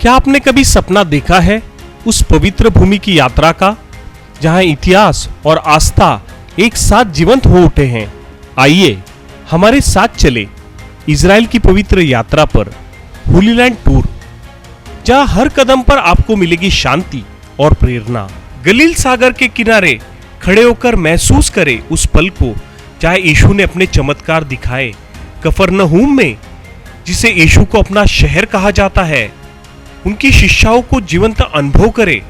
क्या आपने कभी सपना देखा है उस पवित्र भूमि की यात्रा का, जहां इतिहास और आस्था एक साथ जीवंत हो उठे हैं? आइए हमारे साथ चले इजराइल की पवित्र यात्रा पर, होली लैंड टूर, जहां हर कदम पर आपको मिलेगी शांति और प्रेरणा। गलील सागर के किनारे खड़े होकर महसूस करें उस पल को जहां यीशु ने अपने चमत्कार दिखाए। कफरनहूम में, जिसे यीशु को अपना शहर कहा जाता है, उनकी शिक्षाओं को जीवंत अनुभव करें।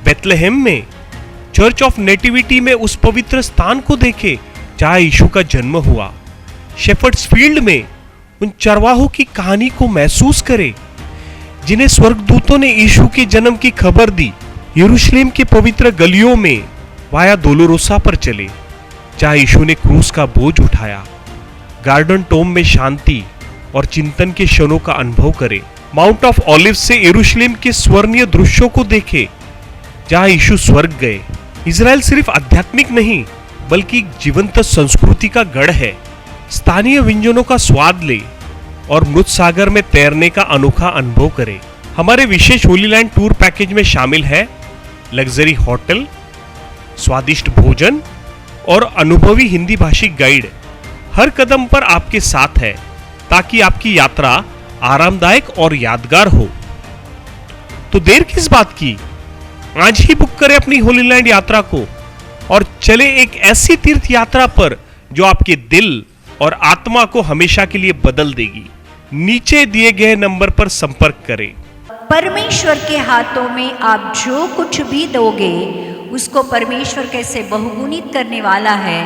बेथलेहेम में, चर्च ऑफ नेटिविटी में उस पवित्र स्थान को देखें जहां यीशु का जन्म हुआ। शेफर्ड्स फील्ड में उन चरवाहों की कहानी को महसूस करें जिन्हें स्वर्गदूतों ने यीशु के जन्म की खबर दी। यरूशलेम के पवित्र गलियों में वाया दोलोरोसा पर चले जहां यीशु ने क्रूस का बोझ उठाया। गार्डन टोम में शांति और चिंतन के क्षणों का अनुभव करें। माउंट ऑफ ऑलिव से यरूशलेम के स्वर्णीय दृश्यों को देखें जहां यीशु स्वर्ग गए। इजराइल सिर्फ आध्यात्मिक नहीं बल्कि जीवंत संस्कृति का गढ़ है। स्थानीय व्यंजनों का स्वाद ले और मृत सागर में तैरने का अनोखा अनुभव करें। हमारे विशेष होली लैंड टूर पैकेज में शामिल है लग्जरी होटल, स्वादिष्ट भोजन और अनुभवी हिंदी भाषी गाइड हर कदम पर आपके साथ है ताकि आपकी यात्रा आरामदायक और यादगार हो। तो देर किस बात की, आज ही बुक करें अपनी होली लैंड यात्रा को और चले एक ऐसी तीर्थ यात्रा पर जो आपके दिल और आत्मा को हमेशा के लिए बदल देगी। नीचे दिए गए नंबर पर संपर्क करें। परमेश्वर के हाथों में आप जो कुछ भी दोगे उसको परमेश्वर कैसे बहुगुणित करने वाला है,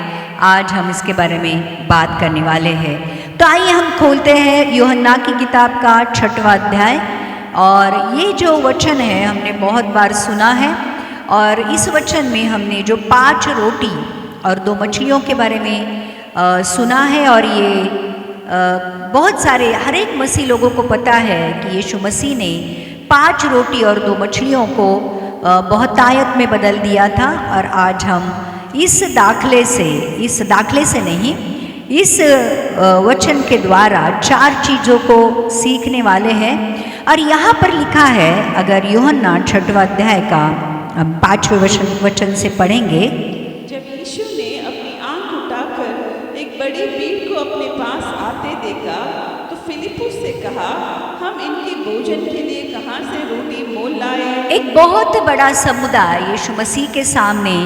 आज हम इसके बारे में बात करने वाले हैं। तो आइए हम खोलते हैं यूहन्ना की किताब का 6वां अध्याय। और ये जो वचन है हमने बहुत बार सुना है, और इस वचन में हमने जो 5 रोटी और 2 मछलियों के बारे में सुना है। और ये बहुत सारे, हर एक मसीह लोगों को पता है कि यीशु मसीह ने 5 रोटी और 2 मछलियों को बहुतायत में बदल दिया था। और आज हम इस दाखले से नहीं, इस वचन के द्वारा 4 चीज़ों को सीखने वाले हैं। और यहाँ पर लिखा है, अगर यूहन्ना 6वां अध्याय का 5वें वचन से पढ़ेंगे। जब यीशु ने अपनी आंख उठाकर एक बड़ी भीड़ को अपने पास आते देखा तो फिलिपुस से कहा, हम इनके भोजन के लिए कहाँ से रोटी मोल लाए? एक बहुत बड़ा समुदाय यीशु मसीह के सामने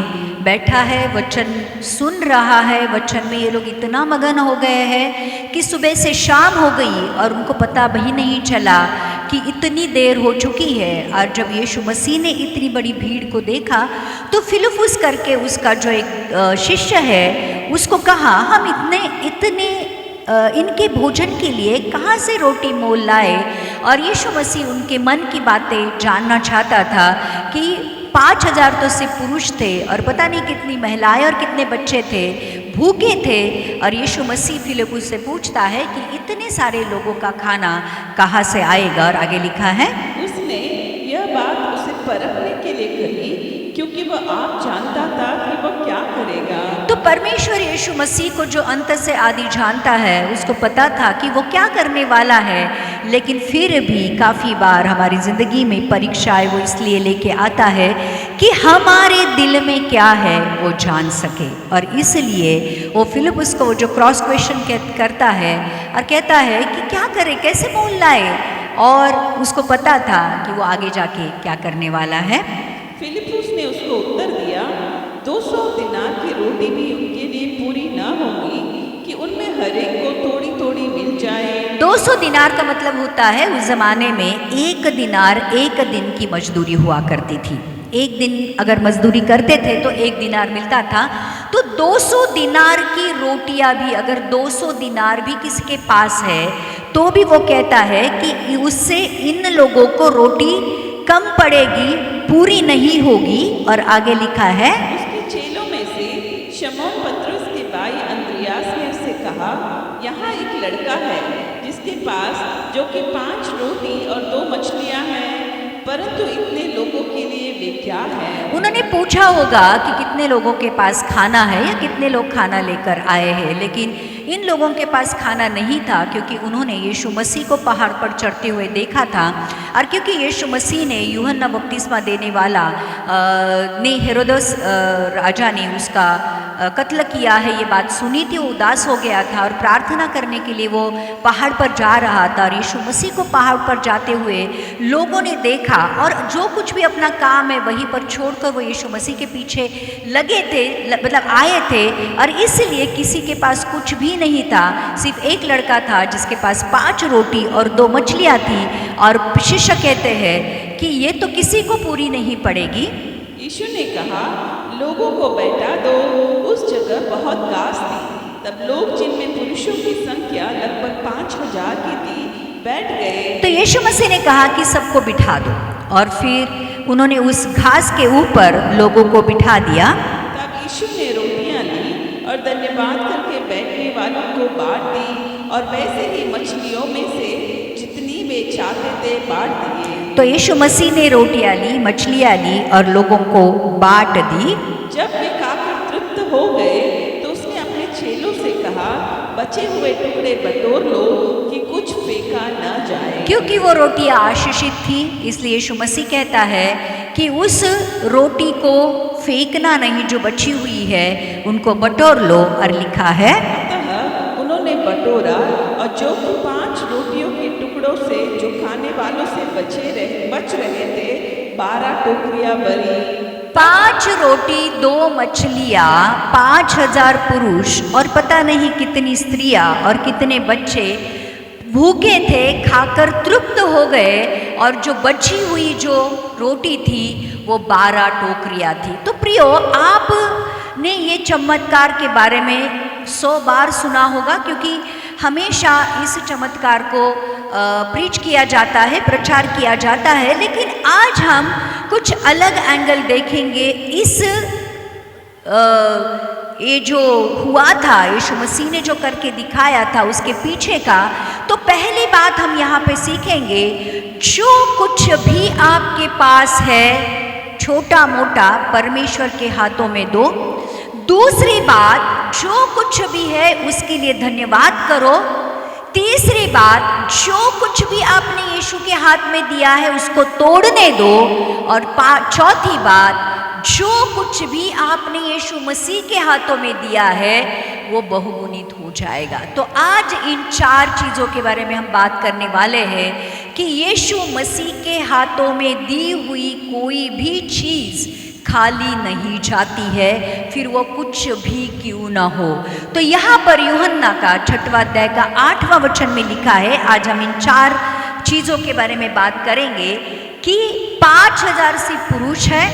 बैठा है, वचन सुन रहा है। वचन में ये लोग इतना मगन हो गए हैं कि सुबह से शाम हो गई और उनको पता भी नहीं चला कि इतनी देर हो चुकी है। और जब यीशु मसीह ने इतनी बड़ी भीड़ को देखा तो फिलिपुस करके उसका जो एक शिष्य है उसको कहा, हम इतने इनके भोजन के लिए कहाँ से रोटी मोल लाए? और यीशु मसीह उनके मन की बातें जानना चाहता था कि 5000 तो सिर्फ पुरुष थे और पता नहीं कितनी महिलाएं और कितने बच्चे थे, भूखे थे। और यीशु मसीह फिलिपुस से पूछता है कि इतने सारे लोगों का खाना कहाँ से आएगा? और आगे लिखा है, उसने यह बात उसे परखने के लिए कही क्योंकि वह आप जानता था कि वह क्या करेगा। तो परमेश्वर यीशु मसीह को जो अंत से आदि जानता है, उसको पता था कि वो क्या करने वाला है। लेकिन फिर भी काफ़ी बार हमारी ज़िंदगी में परीक्षाएं वो इसलिए लेके आता है कि हमारे दिल में क्या है वो जान सके। और इसलिए वो फिलिपुस को जो क्रॉस क्वेश्चन करता है और कहता है कि क्या करे, कैसे मोल लाए? और उसको पता था कि वो आगे जाके क्या करने वाला है। फिलिपुस ने उसको उत्तर दिया, 200 दिनार की रोटी भी उनके लिए पूरी न होगी कि उनमें हर एक को थोड़ी थोड़ी मिल जाए। 200 दिनार का मतलब होता है, उस जमाने में 1 दिनार 1 दिन की मजदूरी हुआ करती थी। 1 दिन अगर मजदूरी करते थे तो 1 दिनार मिलता था। तो 200 दिनार की रोटियां भी, अगर 200 दिनार भी किसी के पास है तो भी वो कहता है कि उससे इन लोगों को रोटी कम पड़ेगी, पूरी नहीं होगी। और आगे लिखा है, उसके चेलों में से शमौन पतरस के भाई अंद्रियास ने उससे कहा, यहाँ एक लड़का है जिसके पास जो कि 5 रोटी और 2 मछलियाँ हैं, परंतु इतने लोगों के लिए वे क्या है? उन्होंने पूछा होगा कि कितने लोगों के पास खाना है या कितने लोग खाना लेकर आए हैं। लेकिन इन लोगों के पास खाना नहीं था क्योंकि उन्होंने यीशु मसीह को पहाड़ पर चढ़ते हुए देखा था, और क्योंकि यीशु मसीह ने यूहन्ना बपतिस्मा देने वाला ने हेरोदस राजा ने उसका कत्ल किया है, ये बात सुनी थी। वो उदास हो गया था और प्रार्थना करने के लिए वो पहाड़ पर जा रहा था, और यीशु मसीह को पहाड़ पर जाते हुए लोगों ने देखा, और जो कुछ भी अपना काम है वहीं पर छोड़कर वो यीशु मसीह के पीछे लगे थे, मतलब आए थे। और इसलिए किसी के पास कुछ भी नहीं था, सिर्फ एक लड़का था जिसके पास 5 रोटी और 2 मछलियाँ थी, और शिष्य कहते हैं कि ये तो किसी को पूरी नहीं पड़ेगी। यीशु ने कहा, लोगों को बैठा दो। उस जगह बहुत घास थी। तब लोग, जिनमें पुरुषों की संख्या लगभग 5000 की थी, बैठ गए। तो यीशु मसीह ने कहा कि सबको बिठा दो, और फिर उन्होंने उस घास के ऊपर लोगों को बिठा दिया। तब यीशु ने रोटियां ली और धन्यवाद करके बैठने वालों को बांट दी, और वैसे ही मछलियों में से जितनी वे चाहते थे बांट दिए। तो यीशु मसीह ने रोटियां ली, मछलियां ली और लोगों को बांट दी। जब वे खाकर तृप्त हो गए तो उसने अपने चेलों से कहा, बचे हुए टुकड़े बटोर लो कि कुछ फेंका न जाए। क्योंकि वो रोटियां आशीषित थी, इसलिए यीशु मसीह कहता है कि उस रोटी को फेंकना नहीं, जो बची हुई है उनको बटोर लो। और लिखा है, अतः उन्होंने बटोरा, और जो 5 रोटियों के टुकड़ों से जो खाने वालों से बच रहे थे 12 टोकरियां भरी। 5 रोटी 2 मछलियाँ, 5000 पुरुष और पता नहीं कितनी स्त्रियाँ और कितने बच्चे भूखे थे, खाकर तृप्त हो गए, और जो बची हुई जो रोटी थी वो 12 टोकरियाँ थी। तो प्रियो, आपने ये चमत्कार के बारे में 100 बार सुना होगा, क्योंकि हमेशा इस चमत्कार को प्रीच किया जाता है, प्रचार किया जाता है। लेकिन आज हम कुछ अलग एंगल देखेंगे इस ये जो हुआ था, यीशु मसीह ने जो करके दिखाया था उसके पीछे का। तो पहली बात हम यहाँ पे सीखेंगे, जो कुछ भी आपके पास है छोटा मोटा परमेश्वर के हाथों में दो। दूसरी बात, जो कुछ भी है उसके लिए धन्यवाद करो। तीसरी बात, जो कुछ भी आपने यीशु के हाथ में दिया है उसको तोड़ने दो। और चौथी बात, जो कुछ भी आपने यीशु मसीह के हाथों में दिया है वो बहुगुणित हो जाएगा। तो आज इन 4 चीज़ों के बारे में हम बात करने वाले हैं कि यीशु मसीह के हाथों में दी हुई कोई भी चीज़ खाली नहीं जाती है, फिर वो कुछ भी क्यों ना हो। तो यहाँ पर यूहन्ना का 6वां अध्याय का 8वां वचन में लिखा है। आज हम इन 4 चीज़ों के बारे में बात करेंगे कि 5000 सिर्फ पुरुष है,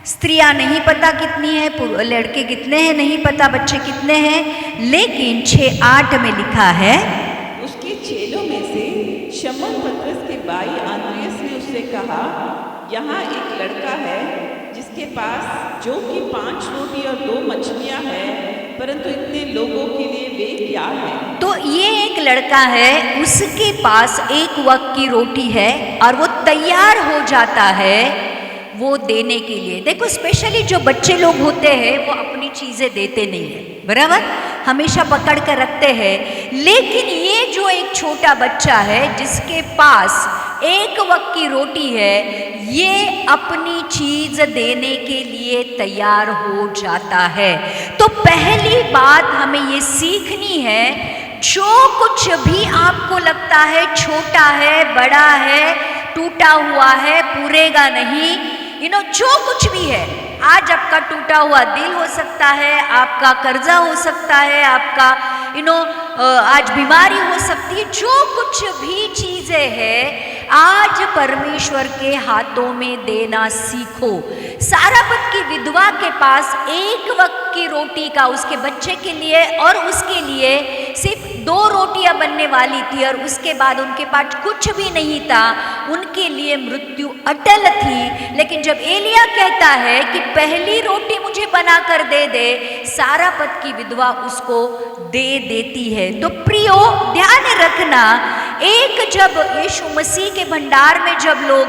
स्त्रियां नहीं पता कितनी है, लड़के कितने हैं नहीं पता, बच्चे कितने हैं। लेकिन 6:8 में लिखा है, उसके चेलों में से शमौन पतरस के भाई आंद्रियास ने उससे कहा, यहाँ एक लड़का है जिसके पास जो कि 5 रोटी और 2 मछलियाँ हैं, परंतु इतने लोगों के लिए वे क्या है। तो ये एक लड़का है, उसके पास एक वक्त की रोटी है और वो तैयार हो जाता है वो देने के लिए। देखो, स्पेशली जो बच्चे लोग होते हैं वो अपनी चीज़ें देते नहीं है, बराबर, हमेशा पकड़ कर रखते हैं। लेकिन ये जो एक छोटा बच्चा है जिसके पास एक वक्त की रोटी है, ये अपनी चीज देने के लिए तैयार हो जाता है। तो पहली बात हमें ये सीखनी है, जो कुछ भी आपको लगता है छोटा है, बड़ा है, टूटा हुआ है, पूरेगा नहीं, जो कुछ भी है, आज आपका टूटा हुआ दिल हो सकता है, आपका कर्जा हो सकता है, आपका आज बीमारी हो सकती है, जो कुछ भी चीज़ें हैं आज परमेश्वर के हाथों में देना सीखो। सारापत की विधवा के पास एक वक्त की रोटी का उसके बच्चे के लिए और उसके लिए सिर्फ 2 रोटियां बनने वाली थी और उसके बाद उनके पास कुछ भी नहीं था, उनके लिए मृत्यु अटल थी। लेकिन जब एलिया कहता है कि पहली रोटी मुझे बनाकर दे दे, सारापत की विधवा उसको दे देती है। तो प्रियो, ध्यान रखना, एक जब यीशु मसीह के भंडार में जब लोग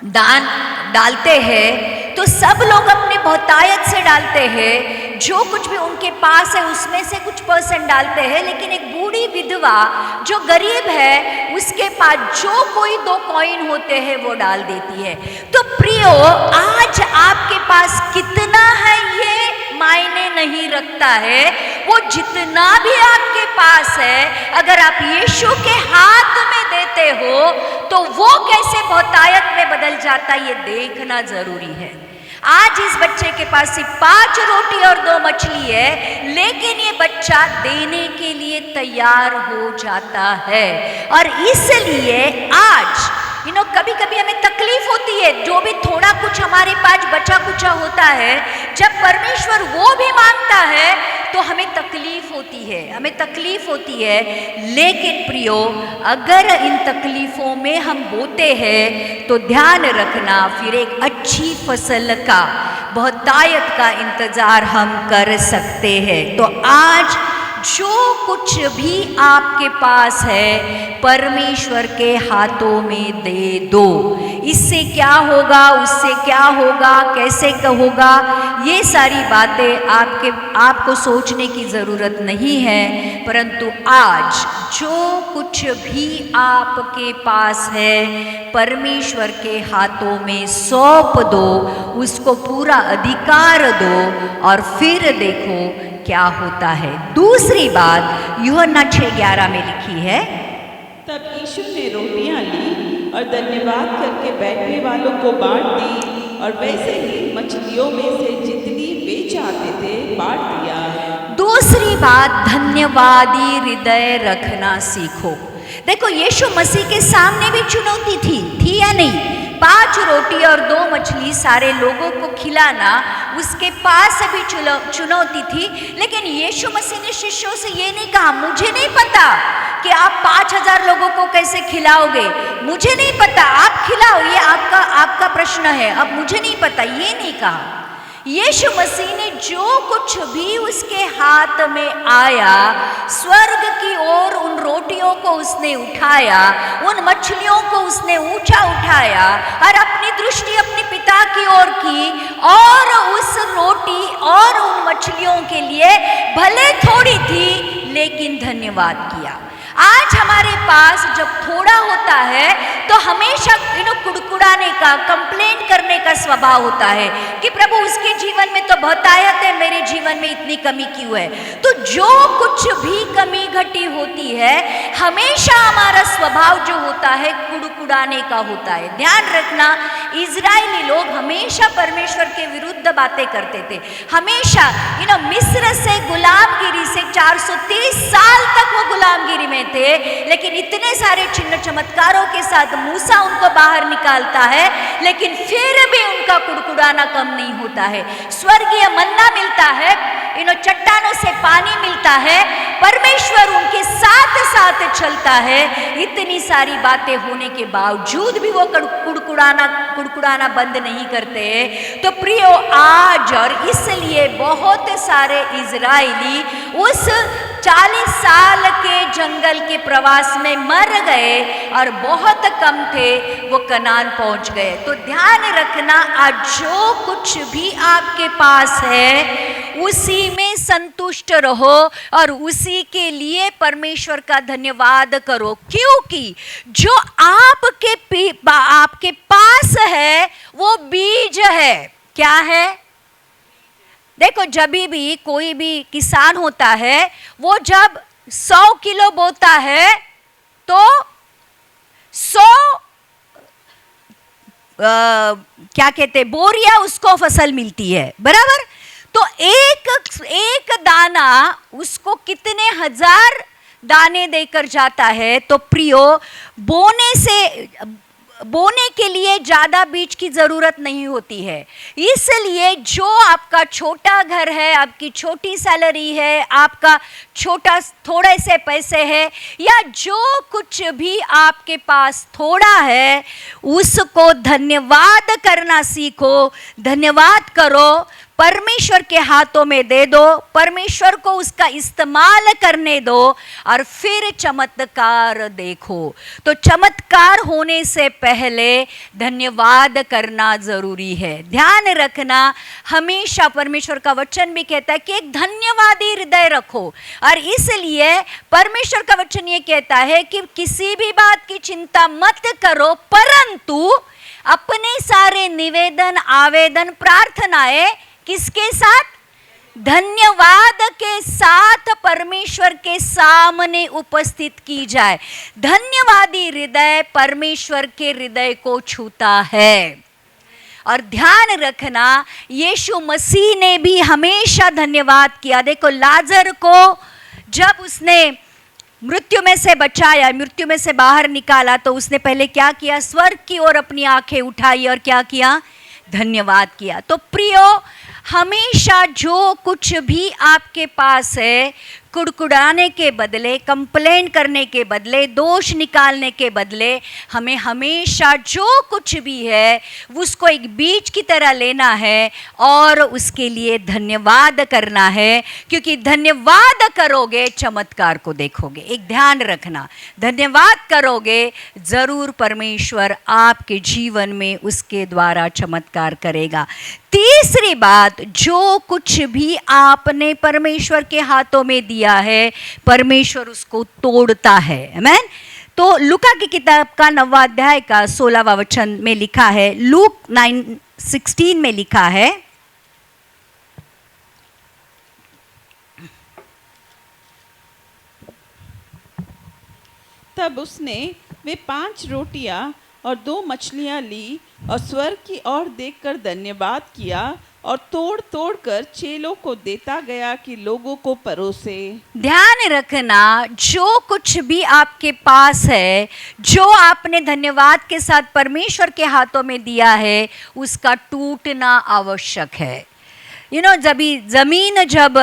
दान डालते हैं तो सब लोग अपने बहुतायत से डालते हैं। जो कुछ भी उनके पास है उसमें से कुछ % डालते हैं, लेकिन एक बूढ़ी विधवा जो गरीब है उसके पास जो कोई 2 कॉइन होते हैं वो डाल देती है। तो प्रियो, आज आपके पास कितना है ये मायने नहीं रखता है, वो जितना भी आपके पास है अगर आप यीशु के हाथ में देते हो तो वो कैसे बहुतायत में बदल जाता ये देखना जरूरी है। आज इस बच्चे के पास सिर्फ 5 रोटी और 2 मछली है, लेकिन ये बच्चा देने के लिए तैयार हो जाता है। और इसलिए आज कभी कभी हमें तकलीफ होती है, जो भी थोड़ा कुछ हमारे पास बचा कुचा होता है, जब परमेश्वर वो भी मांगता है तो हमें तकलीफ होती है। लेकिन प्रियो, अगर इन तकलीफों में हम बोते हैं तो ध्यान रखना, फिर एक अच्छी फसल का, बहुतायत का इंतजार हम कर सकते हैं। तो आज जो कुछ भी आपके पास है परमेश्वर के हाथों में दे दो। इससे क्या होगा, उससे क्या होगा, कैसे होगा, ये सारी बातें आपको सोचने की ज़रूरत नहीं है। परंतु आज जो कुछ भी आपके पास है परमेश्वर के हाथों में सौंप दो, उसको पूरा अधिकार दो और फिर देखो क्या होता है। दूसरी बात यूहन्ना 6:11 में लिखी है, तब यीशु ने रोटियां ली और धन्यवाद करके बैठने वालों को बांट दी, और वैसे ही मछलियों में से जितनी वे चाहते थे बांट दिया। दूसरी बात, धन्यवादी हृदय रखना सीखो। देखो, यीशु मसीह के सामने भी चुनौती थी या नहीं? 5 रोटी और 2 मछली सारे लोगों को खिलाना उसके पास भी चुनौती थी। लेकिन यीशु मसीह ने शिष्यों से ये नहीं कहा, मुझे नहीं पता कि आप 5000 लोगों को कैसे खिलाओगे, मुझे नहीं पता, आप खिलाओ, ये आपका प्रश्न है, अब मुझे नहीं पता, ये नहीं कहा। यीशु मसीह ने जो कुछ भी उसके हाथ में आया, स्वर्ग की ओर उन रोटियों को उसने उठाया, उन मछलियों को उसने ऊंचा उठाया और अपनी दृष्टि अपने पिता की ओर की, और उस रोटी और उन मछलियों के लिए भले थोड़ी थी लेकिन धन्यवाद किया। आज हमारे पास जब थोड़ा होता है तो हमेशा कुड़कुड़ाने का, कंप्लेन करने का स्वभाव होता है कि प्रभु उसके जीवन में तो बहुतायत है, मेरे जीवन में इतनी कमी क्यों है। तो जो कुछ भी कमी घटी होती है हमेशा हमारा स्वभाव जो होता है कुड़कुड़ाने का होता है। ध्यान रखना, इजरायली लोग हमेशा परमेश्वर के विरुद्ध बातें करते थे, हमेशा मिस्र से गुलामगिरी से 430 साल तक वो गुलामगिरी में थे, लेकिन इतने सारे चिन्ह चमत्कारों के साथ मूसा उनको बाहर निकालता है, लेकिन फिर भी उनका कुड़कुड़ाना कम नहीं होता है। स्वर्गीय मन्ना मिलता है, चट्टानों से पानी मिलता है, परमेश्वर उनके साथ साथ चलता है। इतनी सारी बातें होने के बावजूद भी वो कुड़कुड़ाना बंद नहीं करते। तो प्रियो, आज और इसलिए बहुत सारे इजराइली उस 40 साल के जंगल के प्रवास में मर गए और बहुत कम थे वो कनान पहुंच गए। तो ध्यान रखना, आज जो कुछ भी आपके पास है उसी में संतुष्ट रहो और उसी के लिए परमेश्वर का धन्यवाद करो, क्योंकि जो आपके पास है वो बीज है। क्या है? देखो, जब भी कोई भी किसान होता है वो जब 100 किलो बोता है तो 100 क्या कहते हैं, बोरिया उसको फसल मिलती है, बराबर। तो एक दाना उसको कितने 1000 दाने देकर जाता है। तो प्रियो, बोने के लिए ज़्यादा बीज की ज़रूरत नहीं होती है। इसलिए जो आपका छोटा घर है, आपकी छोटी सैलरी है, आपका थोड़े से पैसे है, या जो कुछ भी आपके पास थोड़ा है, उसको धन्यवाद करना सीखो। धन्यवाद करो, परमेश्वर के हाथों में दे दो, परमेश्वर को उसका इस्तेमाल करने दो और फिर चमत्कार देखो। तो चमत्कार होने से पहले धन्यवाद करना जरूरी है। ध्यान रखना, हमेशा परमेश्वर का वचन भी कहता है कि एक धन्यवादी हृदय रखो, और इसलिए परमेश्वर का वचन ये कहता है कि किसी भी बात की चिंता मत करो, परंतु अपने सारे निवेदन, आवेदन, प्रार्थनाएं किसके साथ? धन्यवाद के साथ परमेश्वर के सामने उपस्थित की जाए। धन्यवादी हृदय परमेश्वर के हृदय को छूता है। और ध्यान रखना, यीशु मसीह ने भी हमेशा धन्यवाद किया। देखो, लाजर को जब उसने मृत्यु में से बचाया, मृत्यु में से बाहर निकाला, तो उसने पहले क्या किया? स्वर्ग की ओर अपनी आंखें उठाई और क्या किया? धन्यवाद किया। तो प्रियो, हमेशा जो कुछ भी आपके पास है, कुड़कुड़ाने के बदले, कंप्लेंट करने के बदले, दोष निकालने के बदले, हमें हमेशा जो कुछ भी है उसको एक बीज की तरह लेना है और उसके लिए धन्यवाद करना है, क्योंकि धन्यवाद करोगे चमत्कार को देखोगे। एक ध्यान रखना, धन्यवाद करोगे जरूर परमेश्वर आपके जीवन में उसके द्वारा चमत्कार करेगा। तीसरी बात, जो कुछ भी आपने परमेश्वर के हाथों में दिया है, परमेश्वर उसको तोड़ता है। आमीन। तो लूका की किताब का 9वां अध्याय का 16वां वचन में लिखा है, लूक 9:16 में लिखा है, तब उसने वे 5 रोटियां और 2 मछलियां ली और स्वर्ग की ओर देखकर धन्यवाद किया और तोड़ तोड़ कर चेलों को देता गया कि लोगों को परोसे। ध्यान रखना, जो कुछ भी आपके पास है, जो आपने धन्यवाद के साथ परमेश्वर के हाथों में दिया है, उसका टूटना आवश्यक है। जमीन जब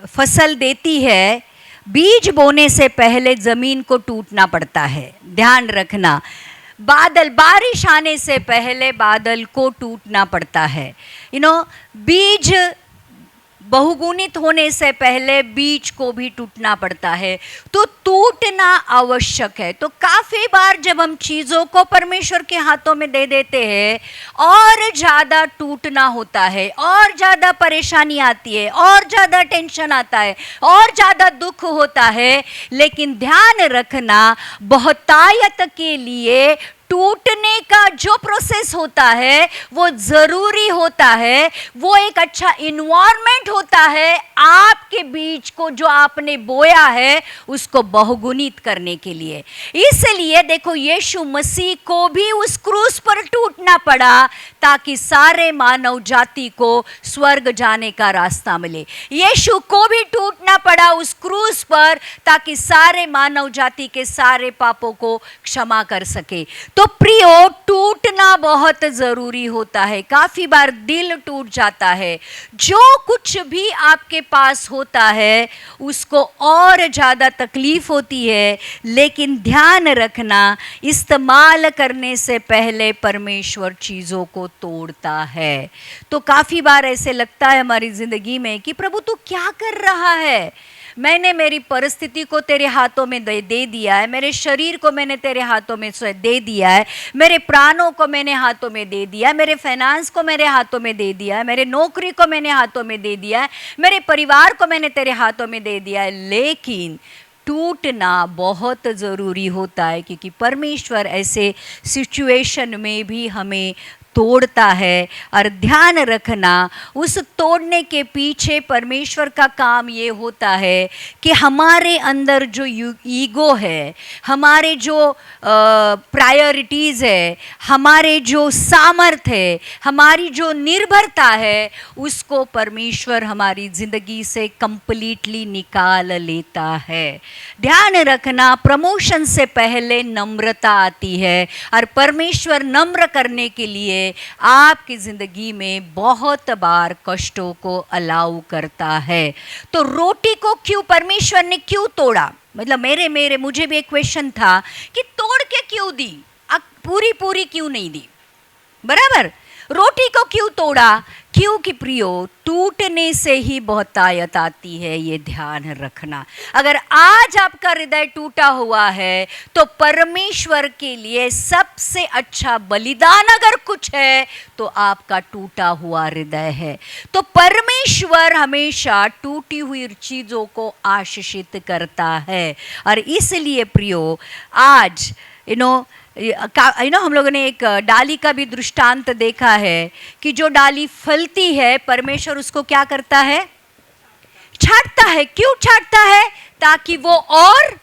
फसल देती है, बीज बोने से पहले जमीन को टूटना पड़ता है। ध्यान रखना, बारिश आने से पहले बादल को टूटना पड़ता है। बीज बहुगुणित होने से पहले बीज को भी टूटना पड़ता है, तो टूटना आवश्यक है। तो काफी बार जब हम चीजों को परमेश्वर के हाथों में दे देते हैं, और ज्यादा टूटना होता है, और ज्यादा परेशानी आती है, और ज्यादा टेंशन आता है, और ज्यादा दुख होता है। लेकिन ध्यान रखना, बहुतायत के लिए टूटने का जो प्रोसेस होता है वो जरूरी होता है। वो एक अच्छा इन्वायरमेंट होता है आपके बीज को, जो आपने बोया है, उसको बहुगुणित करने के लिए। इसलिए देखो, यीशु मसीह को भी उस क्रूस पर टूटना पड़ा ताकि सारे मानव जाति को स्वर्ग जाने का रास्ता मिले। यीशु को भी टूटना पड़ा उस क्रूस पर ताकि सारे मानव जाति के सारे पापों को क्षमा कर सके। तो प्रियो, टूटना बहुत जरूरी होता है। काफी बार दिल टूट जाता है। जो कुछ भी आपके पास होता है उसको और ज्यादा तकलीफ होती है, लेकिन ध्यान रखना, इस्तेमाल करने से पहले परमेश्वर चीजों को तोड़ता है। तो काफी बार ऐसे लगता है हमारी जिंदगी में कि प्रभु तू क्या कर रहा है? मैंने मेरी परिस्थिति को तेरे हाथों में दे दिया है, मेरे शरीर को मैंने तेरे हाथों में दे दिया है, मेरे प्राणों को मैंने हाथों में दे दिया है, मेरे फाइनेंस को मेरे हाथों में दे दिया है, मेरे नौकरी को मैंने हाथों में दे दिया है, मेरे परिवार को मैंने तेरे हाथों में दे दिया है। लेकिन टूटना बहुत ज़रूरी होता है, क्योंकि परमेश्वर ऐसे सिचुएशन में भी हमें तोड़ता है। और ध्यान रखना, उस तोड़ने के पीछे परमेश्वर का काम ये होता है कि हमारे अंदर जो ईगो है, हमारे जो प्रायोरिटीज़ है, हमारे जो सामर्थ्य है, हमारी जो निर्भरता है, उसको परमेश्वर हमारी ज़िंदगी से कंप्लीटली निकाल लेता है। ध्यान रखना, प्रमोशन से पहले नम्रता आती है, और परमेश्वर नम्र करने के लिए आपकी जिंदगी में बहुत बार कष्टों को अलाउ करता है। तो रोटी को क्यों परमेश्वर ने क्यों तोड़ा? मतलब मेरे मुझे भी एक क्वेश्चन था कि तोड़ के क्यों दी, पूरी क्यों नहीं दी? बराबर, रोटी को क्यों तोड़ा? क्योंकि प्रियो टूटने से ही बहुतायत आती है, ये ध्यान रखना। अगर आज आपका हृदय टूटा हुआ है तो परमेश्वर के लिए सबसे अच्छा बलिदान अगर कुछ है तो आपका टूटा हुआ हृदय है। तो परमेश्वर हमेशा टूटी हुई चीजों को आशीषित करता है। और इसलिए प्रियो आज हम लोगों ने एक डाली का भी दृष्टांत देखा है कि जो डाली फलती है परमेश्वर उसको क्या करता है, छांटता है। क्यों छांटता है? ताकि वो और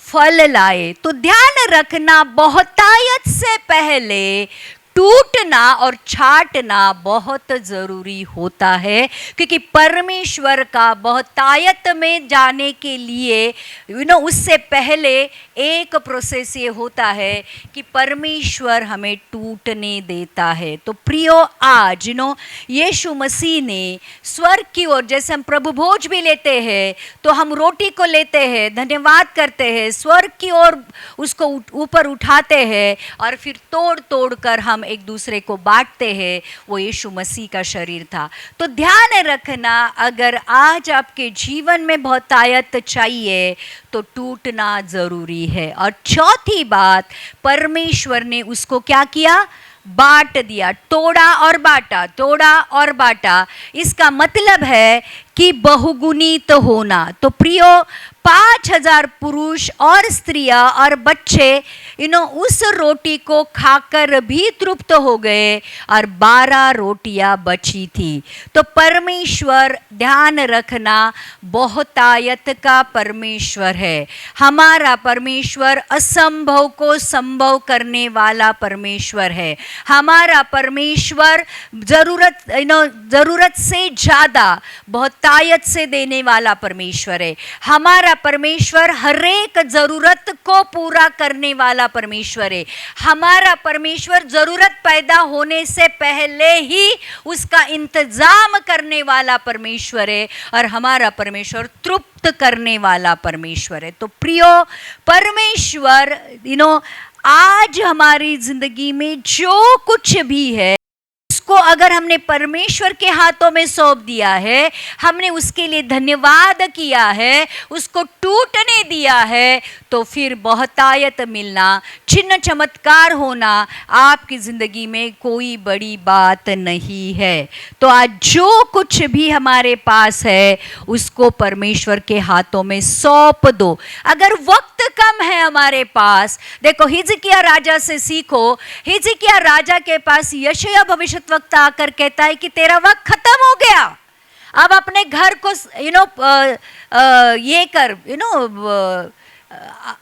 फल लाए। तो ध्यान रखना, बहुतायत से पहले टूटना और छांटना बहुत जरूरी होता है, क्योंकि परमेश्वर का बहुतायत में जाने के लिए उससे पहले एक प्रोसेस ये होता है कि परमेश्वर हमें टूटने देता है। तो प्रियो आज यीशु मसीह ने स्वर्ग की ओर, जैसे हम प्रभु भोज भी लेते हैं तो हम रोटी को लेते हैं, धन्यवाद करते हैं, स्वर्ग की ओर उसको ऊपर उठाते हैं और फिर तोड़ तोड़ कर हम एक दूसरे को बांटते हैं। वो यीशु मसीह का शरीर था। तो ध्यान रखना, अगर आज आपके जीवन में बहुतायत चाहिए तो टूटना जरूरी है। और चौथी बात, परमेश्वर ने उसको क्या किया? बांट दिया। तोड़ा और बांटा, तोड़ा और बांटा। इसका मतलब है कि बहुगुणित होना। तो प्रियो 5000 पुरुष और स्त्रियां और बच्चे उस रोटी को खाकर भी तृप्त हो गए और 12 रोटियां बची थी। तो परमेश्वर, ध्यान रखना, बहुतायत का परमेश्वर है। हमारा परमेश्वर असंभव को संभव करने वाला परमेश्वर है। हमारा परमेश्वर जरूरत से ज्यादा बहुतायत से देने वाला परमेश्वर है। हमारा परमेश्वर हर एक जरूरत को पूरा करने वाला परमेश्वर है। हमारा परमेश्वर जरूरत पैदा होने से पहले ही उसका इंतजाम करने वाला परमेश्वर है और हमारा परमेश्वर तृप्त करने वाला परमेश्वर है। तो प्रियो, परमेश्वर आज हमारी जिंदगी में जो कुछ भी है उसको अगर हमने परमेश्वर के हाथों में सौंप दिया है, हमने उसके लिए धन्यवाद किया है, उसको टूटने दिया है, तो फिर बहुतायत मिलना, चिन्ह चमत्कार होना आपकी जिंदगी में कोई बड़ी बात नहीं है। तो आज जो कुछ भी हमारे पास है उसको परमेश्वर के हाथों में सौंप दो। अगर वक्त कम है हमारे पास, देखो हिजकिय्याह राजा से सीखो। हिजकिय्याह राजा के पास यशायाह भविष्यद्वक्ता आकर कहता है कि तेरा वक्त खत्म हो गया, अब अपने घर को ये कर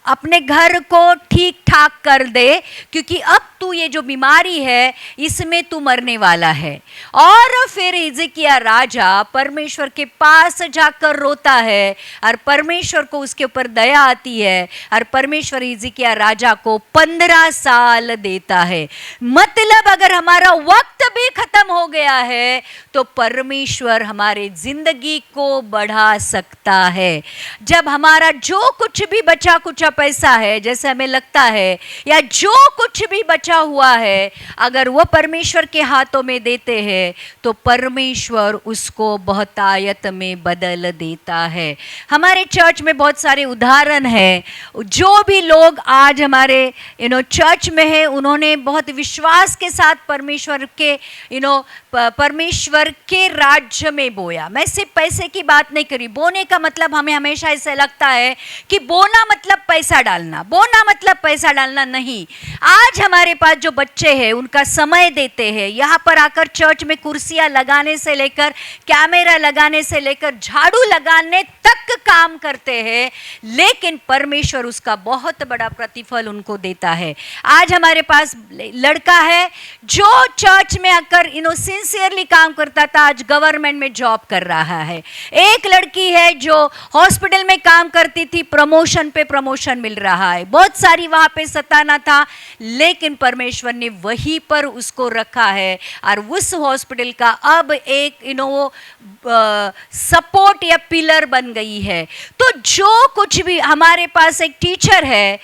अपने घर को ठीक ठाक कर दे, क्योंकि अब तू ये जो बीमारी है इसमें तू मरने वाला है। और फिर हिजकिय्याह राजा परमेश्वर के पास जाकर रोता है और परमेश्वर को उसके ऊपर दया आती है और परमेश्वर हिजकिय्याह राजा को 15 साल देता है। मतलब अगर हमारा वक्त भी खत्म हो गया है तो परमेश्वर हमारे जिंदगी को बढ़ा सकता है। जब हमारा जो कुछ भी बचा कुचा पैसा है, जैसे हमें लगता है, या जो कुछ भी बचा हुआ है, अगर वो परमेश्वर के हाथों में देते हैं तो परमेश्वर उसको बहुतायत में बदल देता है। हमारे चर्च में बहुत सारे उदाहरण हैं। जो भी लोग आज हमारे चर्च में है, उन्होंने बहुत विश्वास के साथ परमेश्वर के राज्य में बोया। मैं सिर्फ पैसे की बात नहीं करी। बोने का मतलब हमें हमेशा ऐसा लगता है कि बोना मतलब पैसा डालना, बोना मतलब पैसा डालना नहीं। आज हमारे पास जो बच्चे हैं उनका समय देते हैं, यहाँ पर आकर चर्च में कुर्सियाँ लगाने से लेकर कैमरा लगाने से लेकर झाड़ू लगाने तक काम करते हैं, लेकिन परमेश्वर उसका बहुत बड़ा प्रतिफल उनको देता है। आज हमारे पास लड़का है जो चर्च में आकर सिंसियरली काम करता था, आज गवर्नमेंट में जॉब कर रहा है। एक लड़की है जो हॉस्पिटल में काम करती थी, प्रमोशन पे प्रमोशन मिल रहा है। बहुत सारी वहां पे सताना था, लेकिन परमेश्वर ने वहीं पर उसको रखा है और उस हॉस्पिटल का अब एक सपोर्ट या पिलर बन गई है। तो जो कुछ भी हमारे पास, एक टीचर है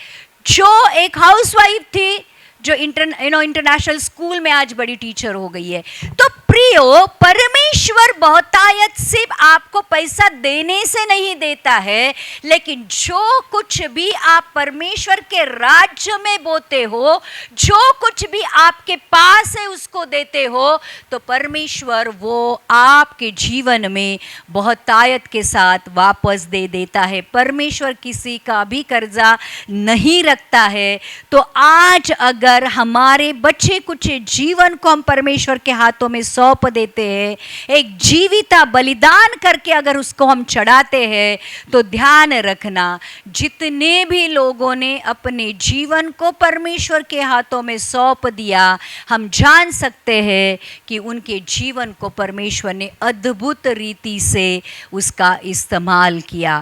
जो एक हाउसवाइफ थी जो इंटरनेशनल स्कूल में आज बड़ी टीचर हो गई है। तो प्रिय प्रियो, परमेश्वर बहुतायत सिर्फ आपको पैसा देने से नहीं देता है, लेकिन जो कुछ भी आप परमेश्वर के राज्य में बोते हो, जो कुछ भी आपके पास है उसको देते हो, तो परमेश्वर वो आपके जीवन में बहुतायत के साथ वापस दे देता है। परमेश्वर किसी का भी कर्जा नहीं रखता है। तो आज अगर हमारे बचे कुछ जीवन को हम परमेश्वर के हाथों में सौंप देते हैं, एक जीविता बलिदान करके अगर उसको हम चढ़ाते हैं, तो ध्यान रखना, जितने भी लोगों ने अपने जीवन को परमेश्वर के हाथों में सौंप दिया, हम जान सकते हैं कि उनके जीवन को परमेश्वर ने अद्भुत रीति से उसका इस्तेमाल किया।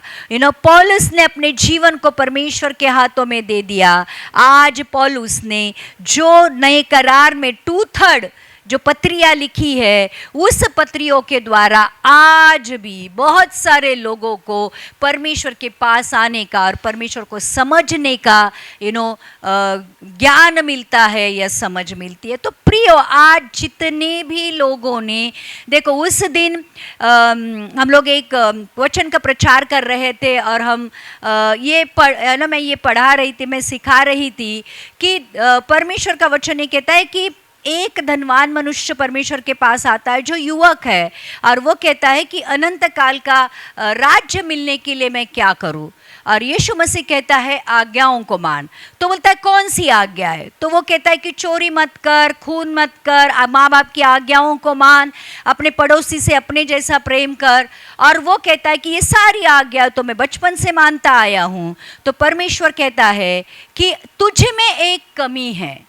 पौलुस ने अपने जीवन को परमेश्वर के हाथों में दे दिया। आज पौलुस ने जो नए करार में 2/3 जो पत्रियां लिखी है, उस पत्रियों के द्वारा आज भी बहुत सारे लोगों को परमेश्वर के पास आने का और परमेश्वर को समझने का ज्ञान मिलता है या समझ मिलती है। तो प्रियो, आज जितने भी लोगों ने, देखो उस दिन हम लोग एक वचन का प्रचार कर रहे थे और हम मैं ये पढ़ा रही थी, मैं सिखा रही थी कि परमेश्वर का वचन ये कहता है कि एक धनवान मनुष्य परमेश्वर के पास आता है जो युवक है, और वो कहता है कि अनंत काल का राज्य मिलने के लिए मैं क्या करूं? और यीशु मसीह कहता है आज्ञाओं को मान। तो बोलता है कौन सी आज्ञा है? तो वो कहता है कि चोरी मत कर, खून मत कर, माँ बाप की आज्ञाओं को मान, अपने पड़ोसी से अपने जैसा प्रेम कर। और वो कहता है कि ये सारी आज्ञा तो मैं बचपन से मानता आया हूँ। तो परमेश्वर कहता है कि तुझ में एक कमी है,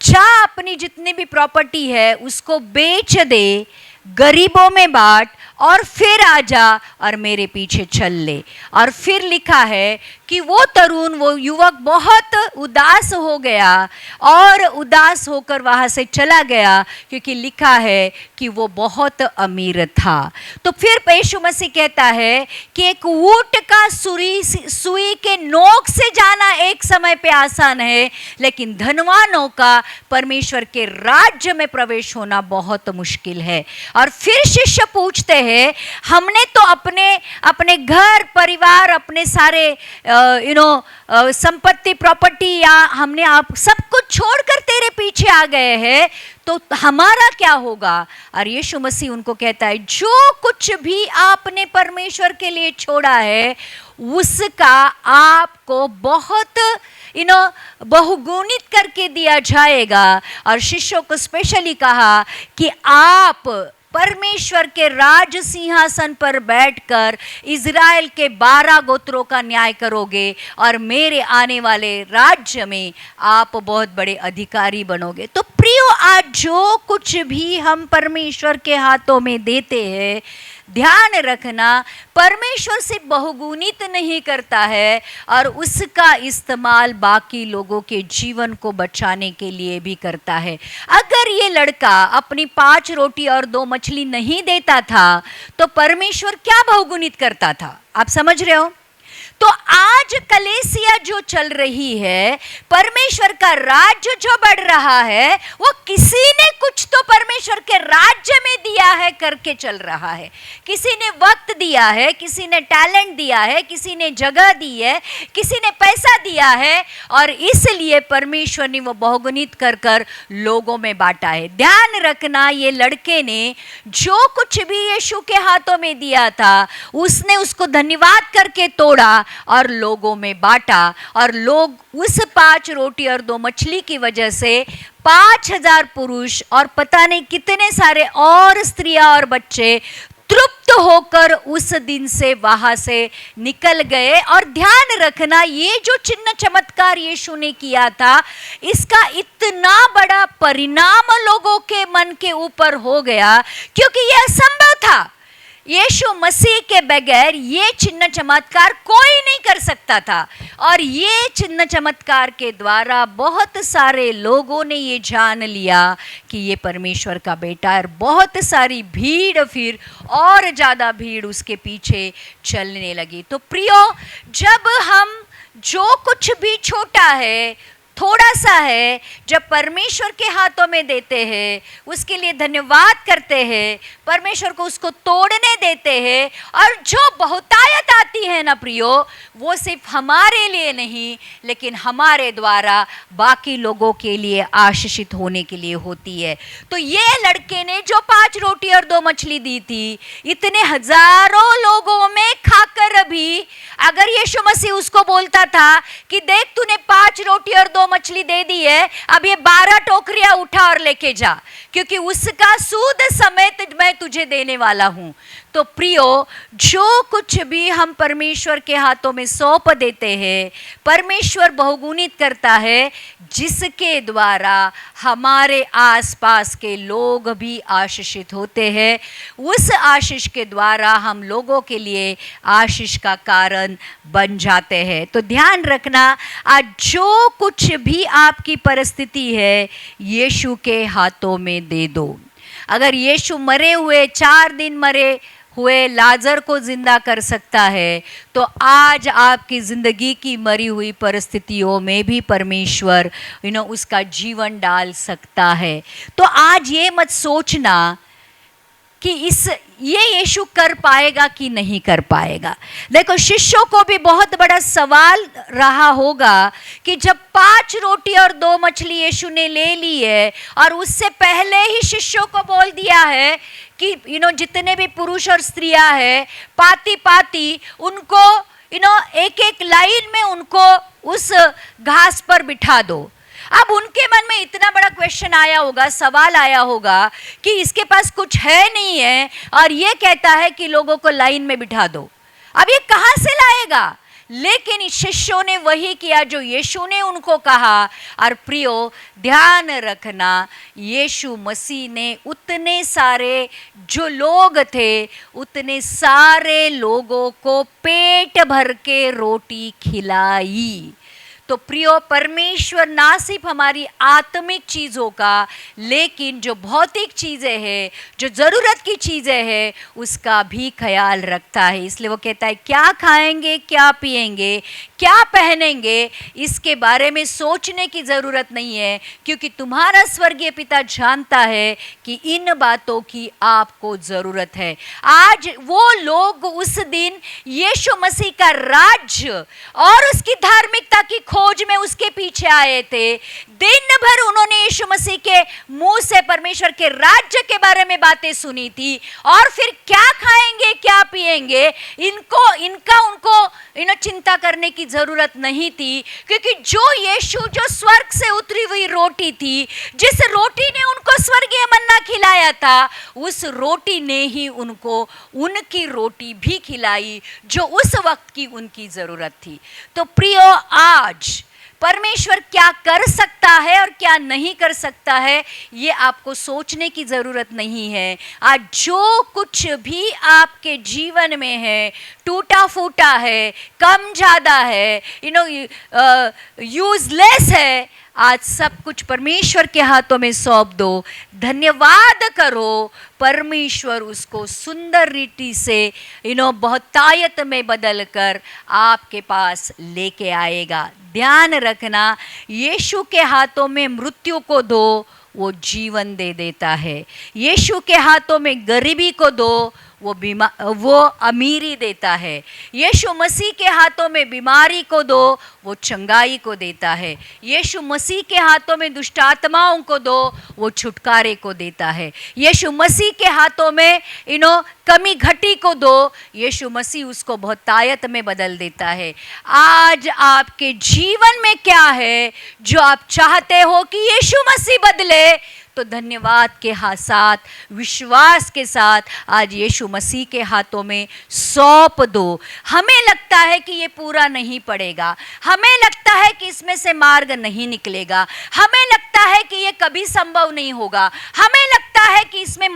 जा अपनी जितनी भी प्रॉपर्टी है उसको बेच दे, गरीबों में बांट, और फिर आजा और मेरे पीछे चल ले। और फिर लिखा है कि वो तरुण, वो युवक बहुत उदास हो गया और उदास होकर वहाँ से चला गया, क्योंकि लिखा है कि वो बहुत अमीर था। तो फिर यीशु मसीह कहता है कि एक ऊंट का सुई के नोक से जाना एक समय पे आसान है, लेकिन धनवानों का परमेश्वर के राज्य में प्रवेश होना बहुत मुश्किल है। और फिर शिष्य पूछते हैं, हमने तो अपने घर परिवार, अपने सारे संपत्ति प्रॉपर्टी, या हमने आप सब कुछ छोड़कर तेरे पीछे आ गए हैं, तो हमारा क्या होगा? और यीशु मसीह उनको कहता है, जो कुछ भी आपने परमेश्वर के लिए छोड़ा है उसका आपको बहुत बहुगुणित करके दिया जाएगा। और शिष्यों को स्पेशली कहा कि आप परमेश्वर के राज सिंहासन पर बैठकर इज़राइल के 12 गोत्रों का न्याय करोगे, और मेरे आने वाले राज्य में आप बहुत बड़े अधिकारी बनोगे। तो प्रियो, आज जो कुछ भी हम परमेश्वर के हाथों में देते हैं, ध्यान रखना, परमेश्वर से बहुगुणित नहीं करता है, और उसका इस्तेमाल बाकी लोगों के जीवन को बचाने के लिए भी करता है। अगर ये लड़का अपनी 5 रोटी और 2 मछली नहीं देता था, तो परमेश्वर क्या बहुगुणित करता था? आप समझ रहे हो? तो आज कलीसिया जो चल रही है, परमेश्वर का राज्य जो बढ़ रहा है, वो किसी ने कुछ तो परमेश्वर के राज्य में दिया है करके चल रहा है। किसी ने वक्त दिया है, किसी ने टैलेंट दिया है, किसी ने जगह दी है, किसी ने पैसा दिया है, और इसलिए परमेश्वर ने वो बहुगुणित कर कर लोगों में बांटा है। ध्यान रखना, ये लड़के ने जो कुछ भी यीशु के हाथों में दिया था, उसने उसको धन्यवाद करके तोड़ा और लोगों में बांटा, और लोग उस 5 रोटी और 2 मछली की वजह से 5000 पुरुष और पता नहीं कितने सारे और स्त्रियां और बच्चे तृप्त होकर उस दिन से वहां से निकल गए। और ध्यान रखना, ये जो चिन्ह चमत्कार यीशु ने किया था, इसका इतना बड़ा परिणाम लोगों के मन के ऊपर हो गया, क्योंकि यह असंभव था। यीशु मसीह के बगैर ये चिन्ह चमत्कार कोई नहीं कर सकता था, और ये चिन्ह चमत्कार के द्वारा बहुत सारे लोगों ने ये जान लिया कि ये परमेश्वर का बेटा है। और बहुत सारी भीड़, फिर और ज़्यादा भीड़ उसके पीछे चलने लगी। तो प्रियो, जब हम जो कुछ भी छोटा है, थोड़ा सा है, जब परमेश्वर के हाथों में देते हैं, उसके लिए धन्यवाद करते हैं, परमेश्वर को उसको तोड़ने देते हैं, और जो बहुतायत आती है ना प्रियो, वो सिर्फ हमारे लिए नहीं लेकिन हमारे द्वारा बाकी लोगों के लिए आशीषित होने के लिए होती है। तो ये लड़के ने जो 5 रोटी और 2 मछली दी थी, इतने हजारों लोगों में खाकर भी अगर यीशु मसीह उसको बोलता था कि देख तूने 5 रोटी और 2 मछली दे दी है, अब ये 12 टोकरियां उठा और लेके जा, क्योंकि उसका सूद समेत मैं तुझे देने वाला हूं। तो प्रियो, जो कुछ भी हम परमेश्वर के हाथों में सौंप देते हैं, परमेश्वर बहुगुणित करता है, जिसके द्वारा हमारे आसपास के लोग भी आशीषित होते हैं। उस आशीष के द्वारा हम लोगों के लिए आशीष का कारण बन जाते हैं। तो ध्यान रखना, आज जो कुछ भी आपकी परिस्थिति है, यीशु के हाथों में दे दो। अगर यीशु मरे हुए 4 दिन मरे हुए लाजर को जिंदा कर सकता है, तो आज आपकी जिंदगी की मरी हुई परिस्थितियों में भी परमेश्वर उसका जीवन डाल सकता है। तो आज ये मत सोचना कि ये यीशु कर पाएगा कि नहीं कर पाएगा। देखो, शिष्यों को भी बहुत बड़ा सवाल रहा होगा कि जब 5 रोटी और 2 मछली यीशु ने ले ली है, और उससे पहले ही शिष्यों को बोल दिया है कि जितने भी पुरुष और स्त्रियां हैं, पाती पाती उनको एक एक लाइन में उनको उस घास पर बिठा दो। अब उनके मन में इतना बड़ा क्वेश्चन आया होगा, सवाल आया होगा कि इसके पास कुछ है नहीं है और ये कहता है कि लोगों को लाइन में बिठा दो, अब ये कहां से लाएगा? लेकिन शिष्यों ने वही किया जो यीशु ने उनको कहा। और प्रियो, ध्यान रखना, यीशु मसीह ने उतने सारे जो लोग थे, उतने सारे लोगों को पेट भर के रोटी खिलाई। तो प्रियो, परमेश्वर ना सिर्फ हमारी आत्मिक चीज़ों का, लेकिन जो भौतिक चीज़ें हैं, जो ज़रूरत की चीज़ें हैं, उसका भी ख्याल रखता है। इसलिए वो कहता है, क्या खाएंगे, क्या पिएंगे, क्या पहनेंगे, इसके बारे में सोचने की ज़रूरत नहीं है, क्योंकि तुम्हारा स्वर्गीय पिता जानता है कि इन बातों की आपको ज़रूरत है। आज वो लोग उस दिन यीशु मसीह का राज्य और उसकी धार्मिकता की खोज में उसके पीछे आए थे। दिन भर उन्होंने यीशु मसीह के मुंह से परमेश्वर के राज्य के बारे में बातें सुनी थी, और फिर क्या खाएंगे, क्या पिएंगे, उनको चिंता करने की जरूरत नहीं थी, क्योंकि जो यीशु जो स्वर्ग से उतरी हुई रोटी थी, जिस रोटी ने उनको स्वर्गीय मन्ना खिलाया था, उस रोटी ने ही उनको उनकी रोटी भी खिलाई जो उस वक्त की उनकी जरूरत थी। तो प्रियो, आज परमेश्वर क्या कर सकता है और क्या नहीं कर सकता है, ये आपको सोचने की ज़रूरत नहीं है। आज जो कुछ भी आपके जीवन में है, टूटा फूटा है, कम ज़्यादा है, यूजलेस है, आज सब कुछ परमेश्वर के हाथों में सौंप दो, धन्यवाद करो, परमेश्वर उसको सुंदर रीति से बहुतायत में बदल कर आपके पास लेके आएगा। ध्यान रखना, यीशु के हाथों में मृत्यु को दो, वो जीवन दे देता है। यीशु के हाथों में गरीबी को दो, वो अमीरी देता है। यीशु मसीह के हाथों में बीमारी को दो, वो चंगाई को देता है। यीशु मसीह के हाथों में दुष्ट आत्माओं को दो, वो छुटकारे को देता है। यीशु मसीह के हाथों में कमी घटी को दो, यीशु मसीह उसको बहुतायत में बदल देता है। आज आपके जीवन में क्या है जो आप चाहते हो कि यीशु मसीह बदले, तो धन्यवाद के साथ, विश्वास के साथ आज यीशु मसीह के हाथों में सौंप दो। हमें लगता है कि ये पूरा नहीं पड़ेगा, हमें लगता है कि इसमें से मार्ग नहीं निकलेगा, हमें लगता है कि ये कभी संभव नहीं होगा, हमें लगता है कि इसमें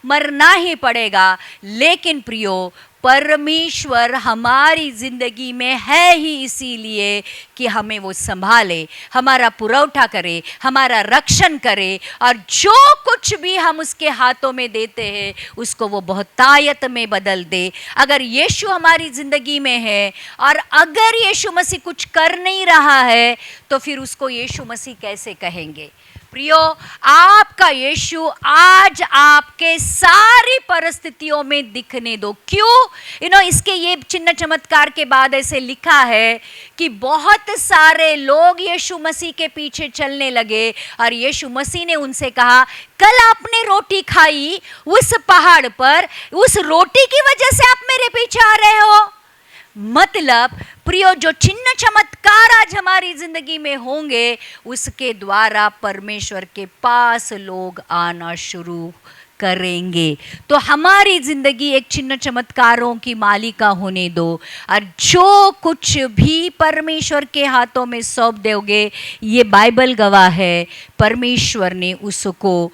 मरना ही पड़ेगा। लेकिन प्रियो, परमेश्वर हमारी जिंदगी में है ही इसीलिए कि हमें वो संभाले, हमारा पुरौठा करे, हमारा रक्षण करे, और जो कुछ भी हम उसके हाथों में देते हैं उसको वो बहुतायत में बदल दे। अगर यीशु हमारी जिंदगी में है और अगर यीशु मसीह कुछ कर नहीं रहा है तो फिर उसको यीशु मसीह कैसे कहेंगे? प्रियो, आपका यीशु आज आपके सारी परिस्थितियों में दिखने दो। क्यों? इसके ये चिन्ह चमत्कार के बाद ऐसे लिखा है कि बहुत सारे लोग यीशु मसीह के पीछे चलने लगे और यीशु मसीह ने उनसे कहा, कल आपने रोटी खाई उस पहाड़ पर, उस रोटी की वजह से आप मेरे पीछे आ रहे हो। मतलब प्रियो, जो चिन्ह चमत्कार आज हमारी जिंदगी में होंगे उसके द्वारा परमेश्वर के पास लोग आना शुरू करेंगे। तो हमारी जिंदगी एक चिन्ह चमत्कारों की मालिका होने दो, और जो कुछ भी परमेश्वर के हाथों में सौंप दोगे, ये बाइबल गवाह है, परमेश्वर ने उसको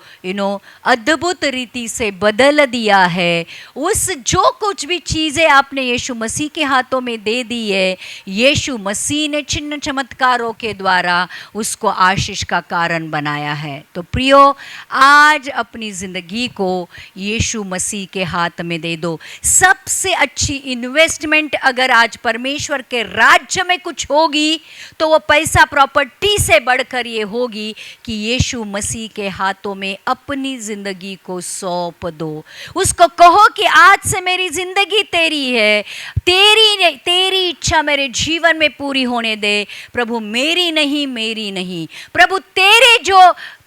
अद्भुत रीति से बदल दिया है। उस जो कुछ भी चीज़ें आपने यीशु मसीह के हाथों में दे दी है, यीशु मसीह ने चिन्ह चमत्कारों के द्वारा उसको आशीष का कारण बनाया है। तो प्रियो, आज अपनी जिंदगी को यीशु मसीह के हाथ में दे दो। सबसे अच्छी इन्वेस्टमेंट अगर आज परमेश्वर के राज्य में कुछ होगी तो वो पैसा प्रॉपर्टी से बढ़कर ये होगी कि यीशु मसीह के हाथों में अपनी जिंदगी को सौंप दो। उसको कहो कि आज से मेरी जिंदगी तेरी है, तेरी इच्छा मेरे जीवन में पूरी होने दे प्रभु, मेरी नहीं प्रभु,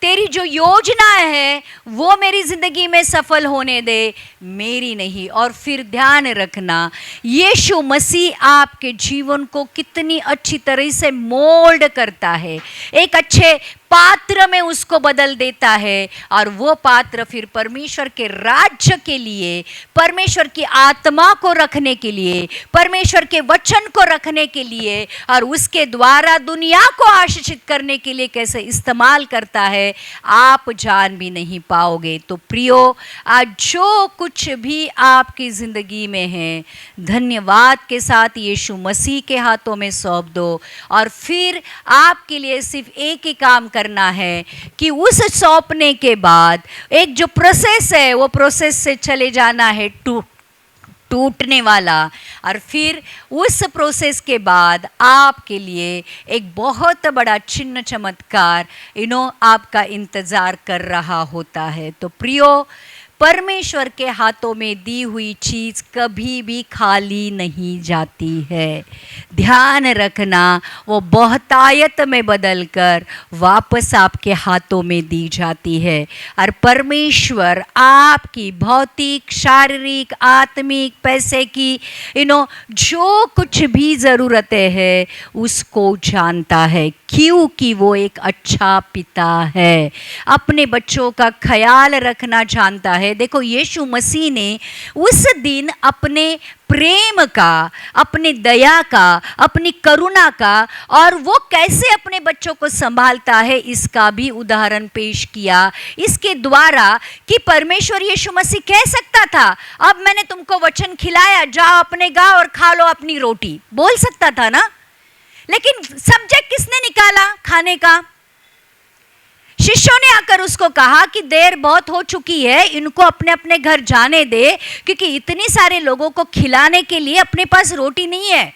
तेरी जो योजना है वो मेरी जिंदगी में सफल होने दे, मेरी नहीं। और फिर ध्यान रखना, यीशु मसीह आपके जीवन को कितनी अच्छी तरह से मोल्ड करता है, एक अच्छे पात्र में उसको बदल देता है, और वो पात्र फिर परमेश्वर के राज्य के लिए, परमेश्वर की आत्मा को रखने के लिए, परमेश्वर के वचन को रखने के लिए, और उसके द्वारा दुनिया को आशीषित करने के लिए कैसे इस्तेमाल करता है, आप जान भी नहीं पाओगे। तो प्रियो, आज जो कुछ भी आपकी जिंदगी में है, धन्यवाद के साथ यीशु मसीह के हाथों में सौंप दो, और फिर आपके लिए सिर्फ एक ही काम करना है कि उस सौंपने के बाद एक जो प्रोसेस है वो प्रोसेस से चले जाना है टूटने वाला, और फिर उस प्रोसेस के बाद आपके लिए एक बहुत बड़ा चिन्ह चमत्कार आपका इंतज़ार कर रहा होता है। तो प्रियो, परमेश्वर के हाथों में दी हुई चीज़ कभी भी खाली नहीं जाती है। ध्यान रखना, वो बहुतायत में बदलकर वापस आपके हाथों में दी जाती है, और परमेश्वर आपकी भौतिक, शारीरिक, आत्मिक, पैसे की जो कुछ भी ज़रूरतें हैं उसको जानता है, क्योंकि वो एक अच्छा पिता है, अपने बच्चों का ख्याल रखना जानता है। देखो, यीशु मसीह ने उस दिन अपने प्रेम का, अपने दया का, अपनी करुणा का, और वो कैसे अपने बच्चों को संभालता है इसका भी उदाहरण पेश किया, इसके द्वारा कि परमेश्वर यीशु मसीह कह सकता था, अब मैंने तुमको वचन खिलाया, जाओ अपने गांव और खा लो अपनी रोटी, बोल सकता था ना, लेकिन सब्जेक्ट किसने निकाला खाने का? शिष्यों ने आकर उसको कहा कि देर बहुत हो चुकी है, इनको अपने अपने घर जाने दे, क्योंकि इतने सारे लोगों को खिलाने के लिए अपने पास रोटी नहीं है,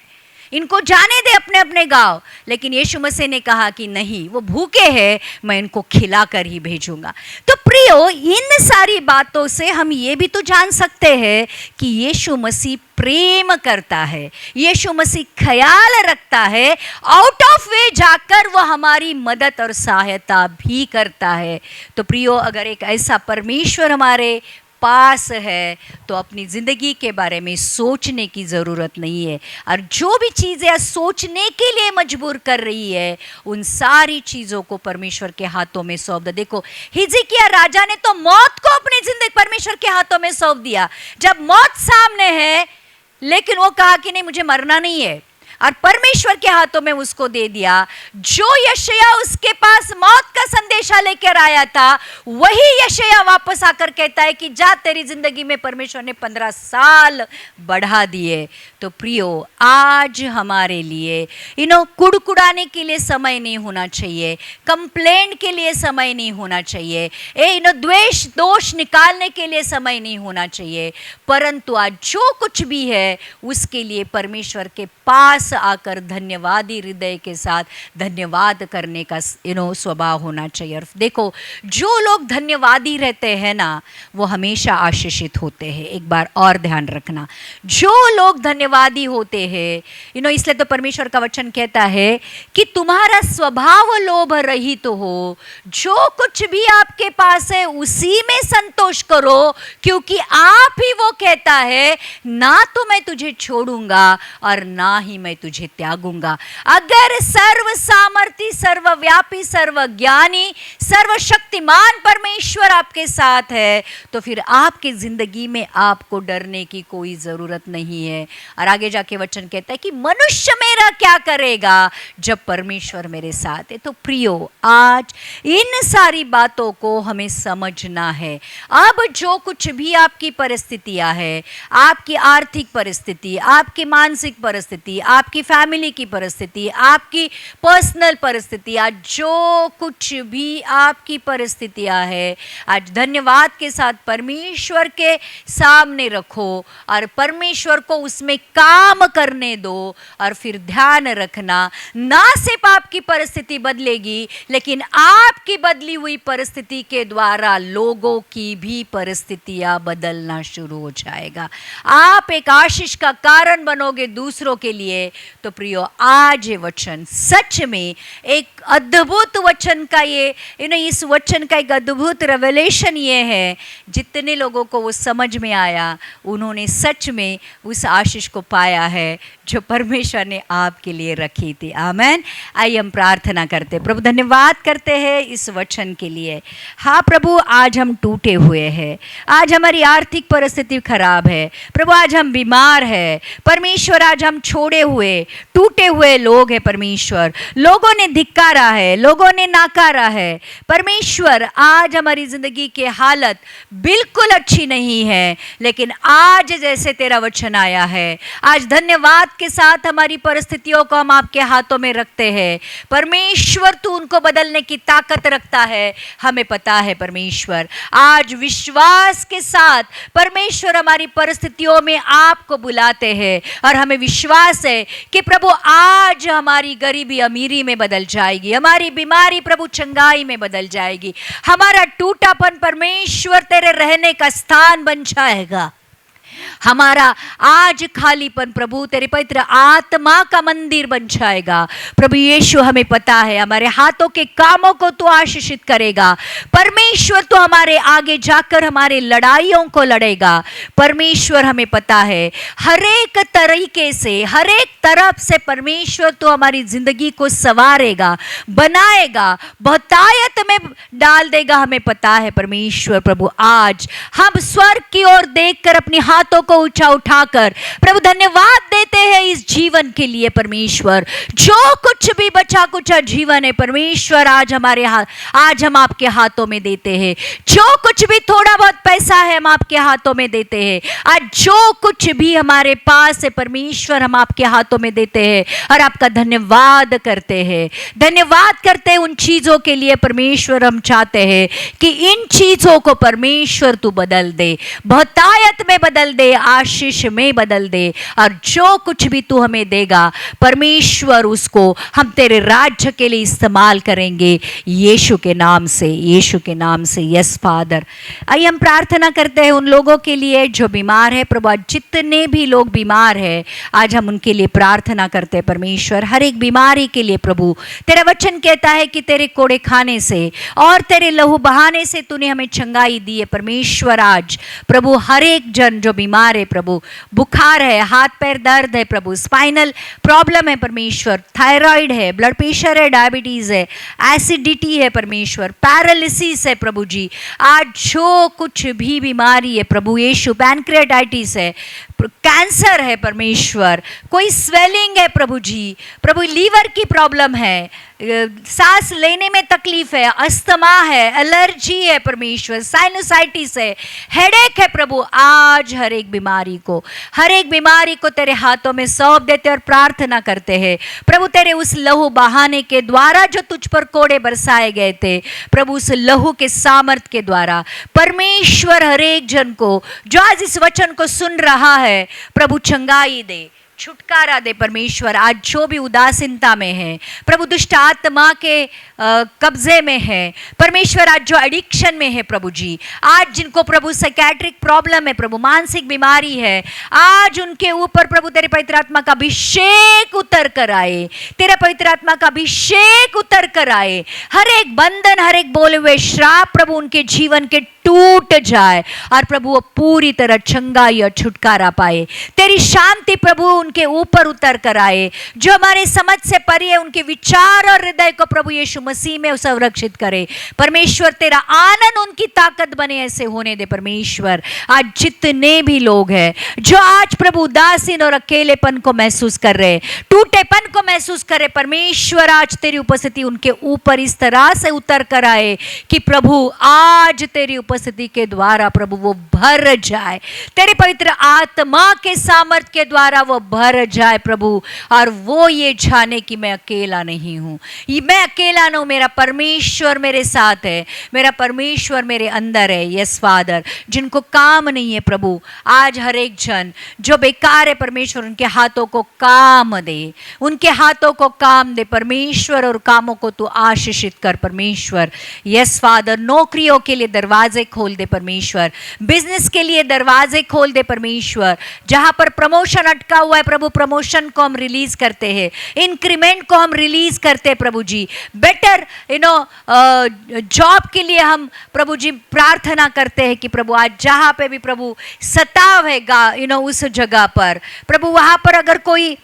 इनको जाने दे अपने अपने गांव। लेकिन यीशु मसीह ने कहा कि नहीं, वो भूखे हैं, मैं इनको खिला कर ही भेजूंगा। तो प्रियो, इन सारी बातों से हम ये भी तो जान सकते हैं कि यीशु मसीह प्रेम करता है, यीशु मसीह ख्याल रखता है, आउट ऑफ वे जाकर वो हमारी मदद और सहायता भी करता है। तो प्रियो, अगर एक ऐसा परमेश्वर हमारे पास है तो अपनी ज़िंदगी के बारे में सोचने की ज़रूरत नहीं है, और जो भी चीज़ें सोचने के लिए मजबूर कर रही है उन सारी चीज़ों को परमेश्वर के हाथों में सौंप दो। देखो, हिजकिय्याह राजा ने तो मौत को अपनी ज़िंदगी परमेश्वर के हाथों में सौंप दिया। जब मौत सामने है, लेकिन वो कहा कि नहीं, मुझे मरना नहीं है, और परमेश्वर के हाथों में उसको दे दिया। जो यशायाह उसके पास मौत का संदेशा लेकर आया था, वही यशायाह वापस आकर कहता है कि जा, तेरी जिंदगी में परमेश्वर ने 15 साल बढ़ा दिए। तो प्रियो, आज हमारे लिए कुड़कुड़ाने के लिए समय नहीं होना चाहिए, कंप्लेंट के लिए समय नहीं होना चाहिए, द्वेष दोष निकालने के लिए समय नहीं होना चाहिए, परंतु आज जो कुछ भी है उसके लिए परमेश्वर के पास आकर धन्यवादी हृदय के साथ धन्यवाद करने का स्वभाव होना चाहिए। और देखो, जो लोग धन्यवादी रहते हैं ना, वो हमेशा आशीषित होते हैं। एक बार और ध्यान रखना, जो लोग धन्यवादी होते हैं, इसलिए तो परमेश्वर का वचन कहता है कि तुम्हारा स्वभाव लोभ रहित हो, जो कुछ भी आपके पास है उसी में संतोष करो, क्योंकि आप ही वो कहता है, ना तो मैं तुझे छोड़ूंगा और ना ही मैं तुझे त्यागूंगा। अगर सर्व सामर्थी, सर्वव्यापी, सर्वज्ञानी, सर्वशक्तिमान परमेश्वर आपके साथ है, तो फिर आपकी जिंदगी में आपको डरने की कोई जरूरत नहीं है। और आगे जाके वचन कहता है कि मनुष्य मेरा क्या करेगा जब परमेश्वर मेरे साथ है। तो प्रियो, आज इन सारी बातों को हमें समझना है। अब जो कुछ भी आपकी परिस्थितियां है, आपकी आर्थिक परिस्थिति, आपकी मानसिक परिस्थिति, आपकी फैमिली की परिस्थिति, आपकी पर्सनल परिस्थिति, आज जो कुछ भी आपकी परिस्थितियां है, आज धन्यवाद के साथ परमेश्वर के सामने रखो और परमेश्वर को उसमें काम करने दो। और फिर ध्यान रखना, ना सिर्फ आपकी परिस्थिति बदलेगी, लेकिन आपकी बदली हुई परिस्थिति के द्वारा लोगों की भी परिस्थितियां बदलना शुरू हो जाएगा। आप एक आशीष का कारण बनोगे दूसरों के लिए। तो प्रियो, आज ये वचन सच में एक अद्भुत वचन का इस वचन का एक अद्भुत रेवलेशन ये है, जितने लोगों को वो समझ में आया, उन्होंने सच में उस आशीष को पाया है जो परमेश्वर ने आपके लिए रखी थी। आमेन। आइए हम प्रार्थना करते। प्रभु, धन्यवाद करते हैं इस वचन के लिए। हाँ प्रभु, आज हम टूटे हुए हैं, आज हमारी आर्थिक परिस्थिति खराब है प्रभु, आज हम बीमार हैं परमेश्वर, आज हम छोड़े हुए टूटे हुए लोग हैं परमेश्वर, लोगों ने धिक्कारा है, लोगों ने नाकारा है परमेश्वर। आज हमारी जिंदगी की हालत बिल्कुल अच्छी नहीं है, लेकिन आज जैसे तेरा वचन आया है, आज धन्यवाद के साथ हमारी परिस्थितियों को हम आपके हाथों में रखते हैं परमेश्वर। तू उनको बदलने की ताकत रखता है, हमें पता है परमेश्वर। आज विश्वास के साथ परमेश्वर हमारी परिस्थितियों में आपको बुलाते हैं और हमें विश्वास है कि प्रभु आज हमारी गरीबी अमीरी में बदल जाएगी, हमारी बीमारी प्रभु चंगाई में बदल जाएगी, हमारा टूटापन परमेश्वर तेरे रहने का स्थान बन जाएगा, हमारा आज खालीपन प्रभु तेरे पवित्र आत्मा का मंदिर बन जाएगा। प्रभु यीशु, हमें पता है हमारे हाथों के कामों को तू आशीषित करेगा परमेश्वर, तो हमारे आगे जाकर हमारे लड़ाइयों को लड़ेगा परमेश्वर। हमें पता है हर एक तरीके से, हर एक तरफ से परमेश्वर तो हमारी जिंदगी को संवारेगा, बनाएगा, बहुतायत में डाल देगा, हमें पता है परमेश्वर। प्रभु आज हम स्वर्ग की ओर देखकर अपनी हाथों को ऊंचा उठाकर प्रभु धन्यवाद देते हैं इस जीवन के लिए परमेश्वर। जो कुछ भी बचा कुचा जीवन है परमेश्वर, आज हमारे हाथ, आज हम आपके हाथों में देते हैं। जो कुछ भी थोड़ा बहुत पैसा है हम आपके हाथों में देते हैं। आज जो कुछ भी हमारे पास है परमेश्वर, हम आपके हाथों में देते हैं और आपका धन्यवाद करते हैं। धन्यवाद करते हैं उन चीजों के लिए परमेश्वर। हम चाहते हैं कि इन चीजों को परमेश्वर तू बदल दे, बहुतायत में बदल दे, आशीष में बदल दे, और जो कुछ भी तू हमें देगा परमेश्वर उसको हम तेरे राज्य के लिए इस्तेमाल करेंगे यीशु के नाम से, यीशु के नाम से। यस फादर, आइए हम प्रार्थना करते हैं उन लोगों के लिए जो बीमार है प्रभु। जितने भी लोग बीमार हैं आज हम उनके लिए प्रार्थना करते हैं परमेश्वर। हर एक बीमारी के लिए प्रभु तेरा वचन कहता है कि तेरे कोड़े खाने से और तेरे लहू बहाने से तूने हमें चंगाई दी है परमेश्वर। आज प्रभु हर एक जन जो बीमार है प्रभु, बुखार है, हाथ पैर दर्द है प्रभु, स्पाइनल प्रॉब्लम है परमेश्वर, थायराइड है, ब्लड प्रेशर है, डायबिटीज है, एसिडिटी है परमेश्वर, पैरालिसिस है प्रभु जी। आज जो कुछ भी बीमारी है प्रभु यीशु, पैनक्रियाटाइटिस है कैंसर है परमेश्वर, कोई स्वेलिंग है प्रभु जी, प्रभु लीवर की प्रॉब्लम है, सांस लेने में तकलीफ है, अस्थमा है, एलर्जी है परमेश्वर, साइनोसाइटिस है, हेडेक है प्रभु, आज हर एक बीमारी को तेरे हाथों में सौंप देते और प्रार्थना करते हैं प्रभु, तेरे उस लहू बहाने के द्वारा जो तुझ पर कोड़े बरसाए गए थे प्रभु, उस लहू के सामर्थ के द्वारा परमेश्वर हर एक जन को जो आज इस वचन को सुन रहा है प्रभु चंगाई दे, छुटकारा दे परमेश्वर। आज जो भी उदासीनता में है प्रभु, दुष्ट आत्मा के कब्जे में है परमेश्वर, आज जो एडिक्शन में है प्रभु जी, आज जिनको प्रभु साइकेट्रिक प्रॉब्लम है प्रभु, मानसिक बीमारी है, आज उनके ऊपर प्रभु तेरे पवित्र आत्मा का अभिषेक उतर कर आए, तेरा पवित्र आत्मा का अभिषेक उतर कर आए, हर एक बंधन, हर एक बोले हुए श्राप प्रभु उनके जीवन के टूट जाए और प्रभु वो पूरी तरह चंगाई और छुटकारा पाए, तेरी शांति प्रभु उनके ऊपर उतर कर आए, जो हमारे समझ से परे है उनके विचार और हृदय को प्रभु यीशु मसीह में संरक्षित करे परमेश्वर, तेरा आनंद उनकी ताकत बने, ऐसे होने दे परमेश्वर। आज जितने भी लोग हैं जो आज प्रभु उदासीन और अकेलेपन को महसूस कर रहे, टूटेपन को महसूस कर रहे परमेश्वर, आज तेरी उपस्थिति उनके ऊपर इस तरह से उतर कर आए कि प्रभु आज तेरी उपस्थिति के द्वारा प्रभु वो भर जाए, तेरे पवित्र आत्मा के सामर्थ के द्वारा वो भर जाए प्रभु, और वो ये जाने कि मैं अकेला नहीं हूं, मैं अकेला नहीं हूं, मेरा परमेश्वर मेरे साथ है, मेरा परमेश्वर मेरे अंदर है। यस फादर, जिनको काम नहीं है प्रभु, आज हर एक जन जो बेकार है परमेश्वर उनके हाथों को काम दे, उनके हाथों को काम दे परमेश्वर, और कामों को तू आशीषित कर परमेश्वर। यस फादर, नौकरियों के लिए दरवाजे खोल दे परमेश्वर, बिजनेस के लिए दरवाजे खोल दे परमेश्वर, जहां पर प्रमोशन अटका हुआ है प्रभु प्रमोशन को हम रिलीज करते हैं, इंक्रीमेंट को हम रिलीज करते हैं प्रभु जी, बेटर जॉब के लिए हम प्रभु जी प्रार्थना करते हैं कि प्रभु आज जहां पे भी प्रभु सताव है उस जगह पर प्रभु, वहां पर अगर कोई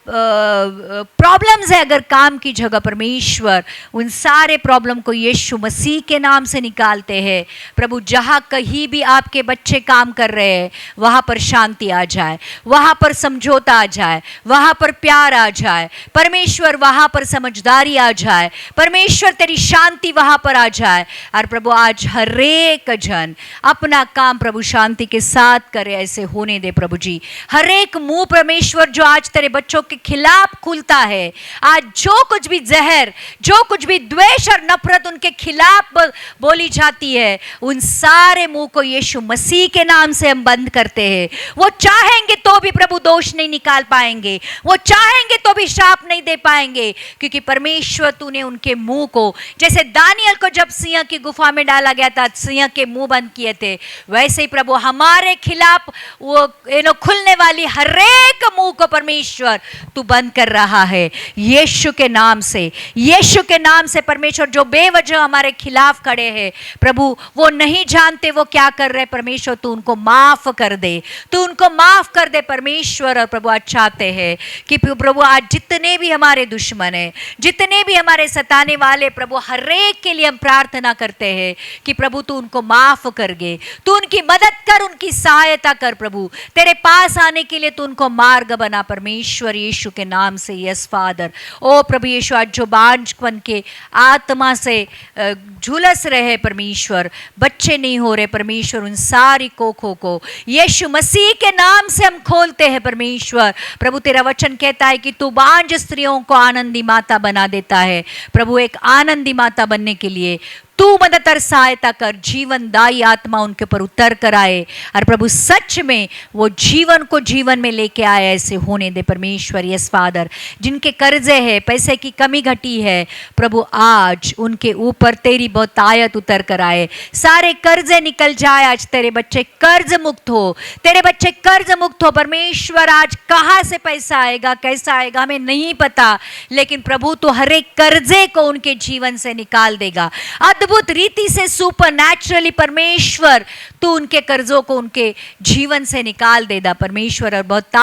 प्रॉब्लम्स है अगर काम की जगह परमेश्वर, उन सारे प्रॉब्लम को यीशु मसीह के नाम से निकालते हैं प्रभु। जहां कहीं भी आपके बच्चे काम कर रहे हैं वहां पर शांति आ जाए, वहां पर समझौता आ जाए, वहां पर प्यार आ जाए परमेश्वर, वहां पर समझदारी आ जाए परमेश्वर, तेरी शांति वहां पर आ जाए। और प्रभु आज हर एक जन अपना काम प्रभु शांति के साथ करे, ऐसे होने दे प्रभु जी। हर एक मुंह परमेश्वर जो आज तेरे बच्चों के खिलाफ खुलता है, आज जो कुछ भी जहर, जो कुछ भी द्वेष और नफरत उनके खिलाफ बोली जाती है, उन सारे मुंह को यीशु मसीह के नाम से हम बंद करते हैं। वो चाहेंगे तो भी प्रभु दोष नहीं निकाल पाएंगे, वो चाहेंगे तो भी श्राप नहीं दे पाएंगे, क्योंकि परमेश्वर तूने उनके मुंह को, जैसे दानियल को जब सिंह की गुफा में डाला गया था, सिंह के मुंह बंद किए थे, वैसे ही प्रभु हमारे खिलाफ वो खुलने वाली हर एक मुंह को परमेश्वर तू बंद कर रहा है यीशु के नाम से। यीशु के नाम से परमेश्वर, जो बेवजह हमारे खिलाफ खड़े हैं प्रभु, वो नहीं जानते वो क्या कर रहे परमेश्वर, तू उनको माफ कर दे, तू उनको माफ कर दे परमेश्वर। और प्रभु आज चाहते हैं कि प्रभु आज जितने भी हमारे दुश्मन हैं, जितने भी हमारे सताने वाले प्रभु, हर एक के लिए हम प्रार्थना करते हैं कि प्रभु तू उनको माफ कर दे, तू उनकी मदद कर, उनकी सहायता कर प्रभु, तेरे पास आने के लिए तू उनको मार्ग बना परमेश्वर यीशु के नाम से। यस फादर, ओ प्रभु यीशु आज जो बांझपन के आत्मा से झुलस रहे परमेश्वर, बच्चे नहीं हो रहे परमेश्वर, उन सारी कोखों को यीशु मसीह के नाम से हम खोलते हैं परमेश्वर। प्रभु तेरा वचन कहता है कि तू बांझ स्त्रियों को आनंदी माता बना देता है प्रभु, एक आनंदी माता बनने के लिए तू मदद और सहायता कर, जीवनदायी आत्मा उनके ऊपर उतर कर आए, और प्रभु सच में वो जीवन को जीवन में लेके आए, ऐसे होने दे परमेश्वर। यस फादर, जिनके कर्जे है, पैसे की कमी घटी है प्रभु, आज उनके ऊपर तेरी बहुतायत उतर कर आए, सारे कर्जे निकल जाए, आज तेरे बच्चे कर्ज मुक्त हो, तेरे बच्चे कर्ज मुक्त हो परमेश्वर। आज कहाँ से पैसा आएगा, कैसा आएगा हमें नहीं पता, लेकिन प्रभु तो हर एक कर्जे को उनके जीवन से निकाल देगा अद्भुत रीति से, सुपर नेचुरली परमेश्वर तू उनके कर्जों को उनके जीवन से निकाल देगा परमेश्वर, और बहुत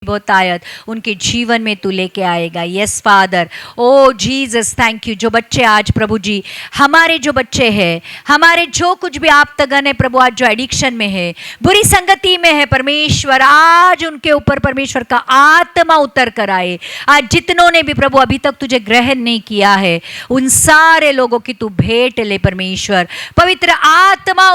बहुतायत उनके जीवन में तू लेके आएगा। Yes father, oh Jesus thank you. जो बच्चे आज प्रभु जी, हमारे जो बच्चे हैं, हमारे जो कुछ भी आप तगन है प्रभु, आज जो एडिक्शन में है, बुरी संगति में है परमेश्वर, आज उनके ऊपर परमेश्वर का आत्मा उतर कर आए। आज जितनों ने भी प्रभु अभी तक तुझे ग्रहण नहीं किया है, उन सारे लोगों की तू भेंट ले परमेश्वर। पवित्र आत्मा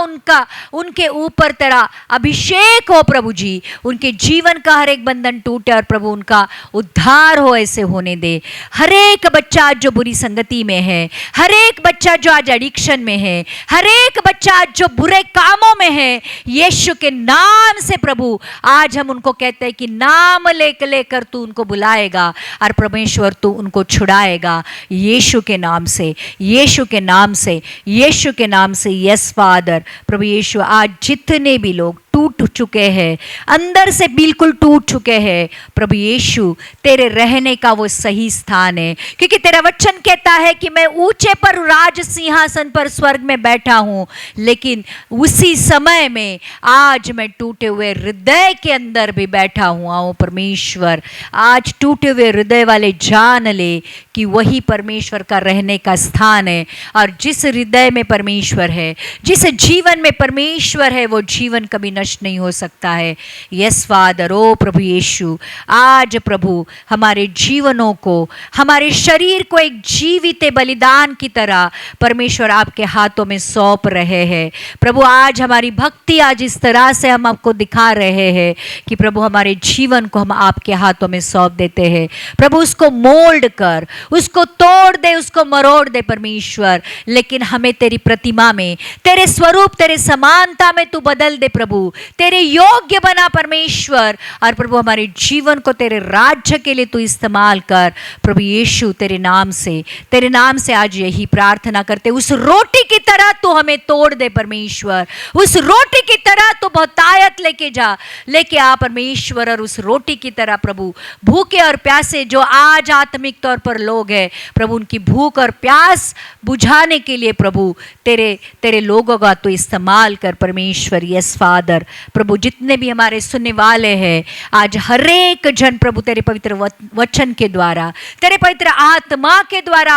उनके ऊपर तेरा अभिषेक हो प्रभु जी, उनके जीवन का हर एक बंधन टूटे और प्रभु उनका उद्धार हो, ऐसे होने दे। हर एक बच्चा आज जो बुरी संगति में है, हर एक बच्चा जो आज एडिक्शन में है, हर एक बच्चा आज जो बुरे कामों में है, यीशु के नाम से प्रभु आज हम उनको कहते हैं कि नाम लेकर तू उनको बुलाएगा और परमेश्वर तू उनको छुड़ाएगा यीशु के नाम से, यीशु के नाम से, यीशु के नाम से। यस फादर, प्रभु यीशु आज जितने भी लोग टूट चुके हैं, अंदर से बिल्कुल टूट चुके हैं, प्रभु यीशु तेरे रहने का वो सही स्थान है, क्योंकि तेरा वचन कहता है कि मैं ऊंचे पर राज सिंहासन पर स्वर्ग में बैठा हूं, लेकिन उसी समय में आज मैं टूटे हुए हृदय के अंदर भी बैठा हुआ हूं परमेश्वर। आज टूटे हुए हृदय वाले जान ले कि वही परमेश्वर का रहने का स्थान है, और जिस हृदय में परमेश्वर है, जिस जीवन में परमेश्वर है, वो जीवन कभी नष्ट नहीं हो सकता है। यस फादर, ओ प्रभु यीशु, आज प्रभु हमारे जीवनों को, हमारे शरीर को एक जीवित बलिदान की तरह परमेश्वर आपके हाथों में सौंप रहे हैं प्रभु। आज हमारी भक्ति आज इस तरह से हम आपको दिखा रहे हैं कि प्रभु हमारे जीवन को हम आपके हाथों में सौंप देते हैं प्रभु। उसको मोल्ड कर, उसको तोड़ दे, उसको मरोड़ दे परमेश्वर, लेकिन हमें तेरी प्रतिमा में, तेरे स्वरूप, तेरे समानता में तू बदल दे प्रभु, तेरे योग्य बना परमेश्वर। और प्रभु हमारे जीवन को तेरे राज्य के लिए तू इस्तेमाल कर प्रभु यीशु। तेरे नाम से आज यही प्रार्थना करते, उस रोटी की तरह तू हमें तोड़ दे परमेश्वर, उस रोटी की तरह तू बहुतायत लेके आ परमेश्वर। और उस रोटी की तरह प्रभु भूखे और प्यासे जो आज आत्मिक तौर पर लोग हैं प्रभु, उनकी भूख और प्यास बुझाने के लिए प्रभु तेरे लोगों का तू इस्तेमाल कर परमेश्वर। यस फादर, प्रभु जितने भी हमारे सुनने वाले हैं, आज हर एक जन प्रभु तेरे पवित्र वचन के द्वारा, तेरे पवित्र आत्मा के द्वारा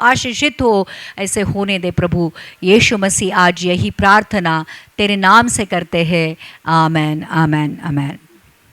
आशीषित हो, ऐसे होने दे प्रभु यीशु मसीह। आज यही प्रार्थना तेरे नाम से करते हैं, आमेन, आमेन, आमेन।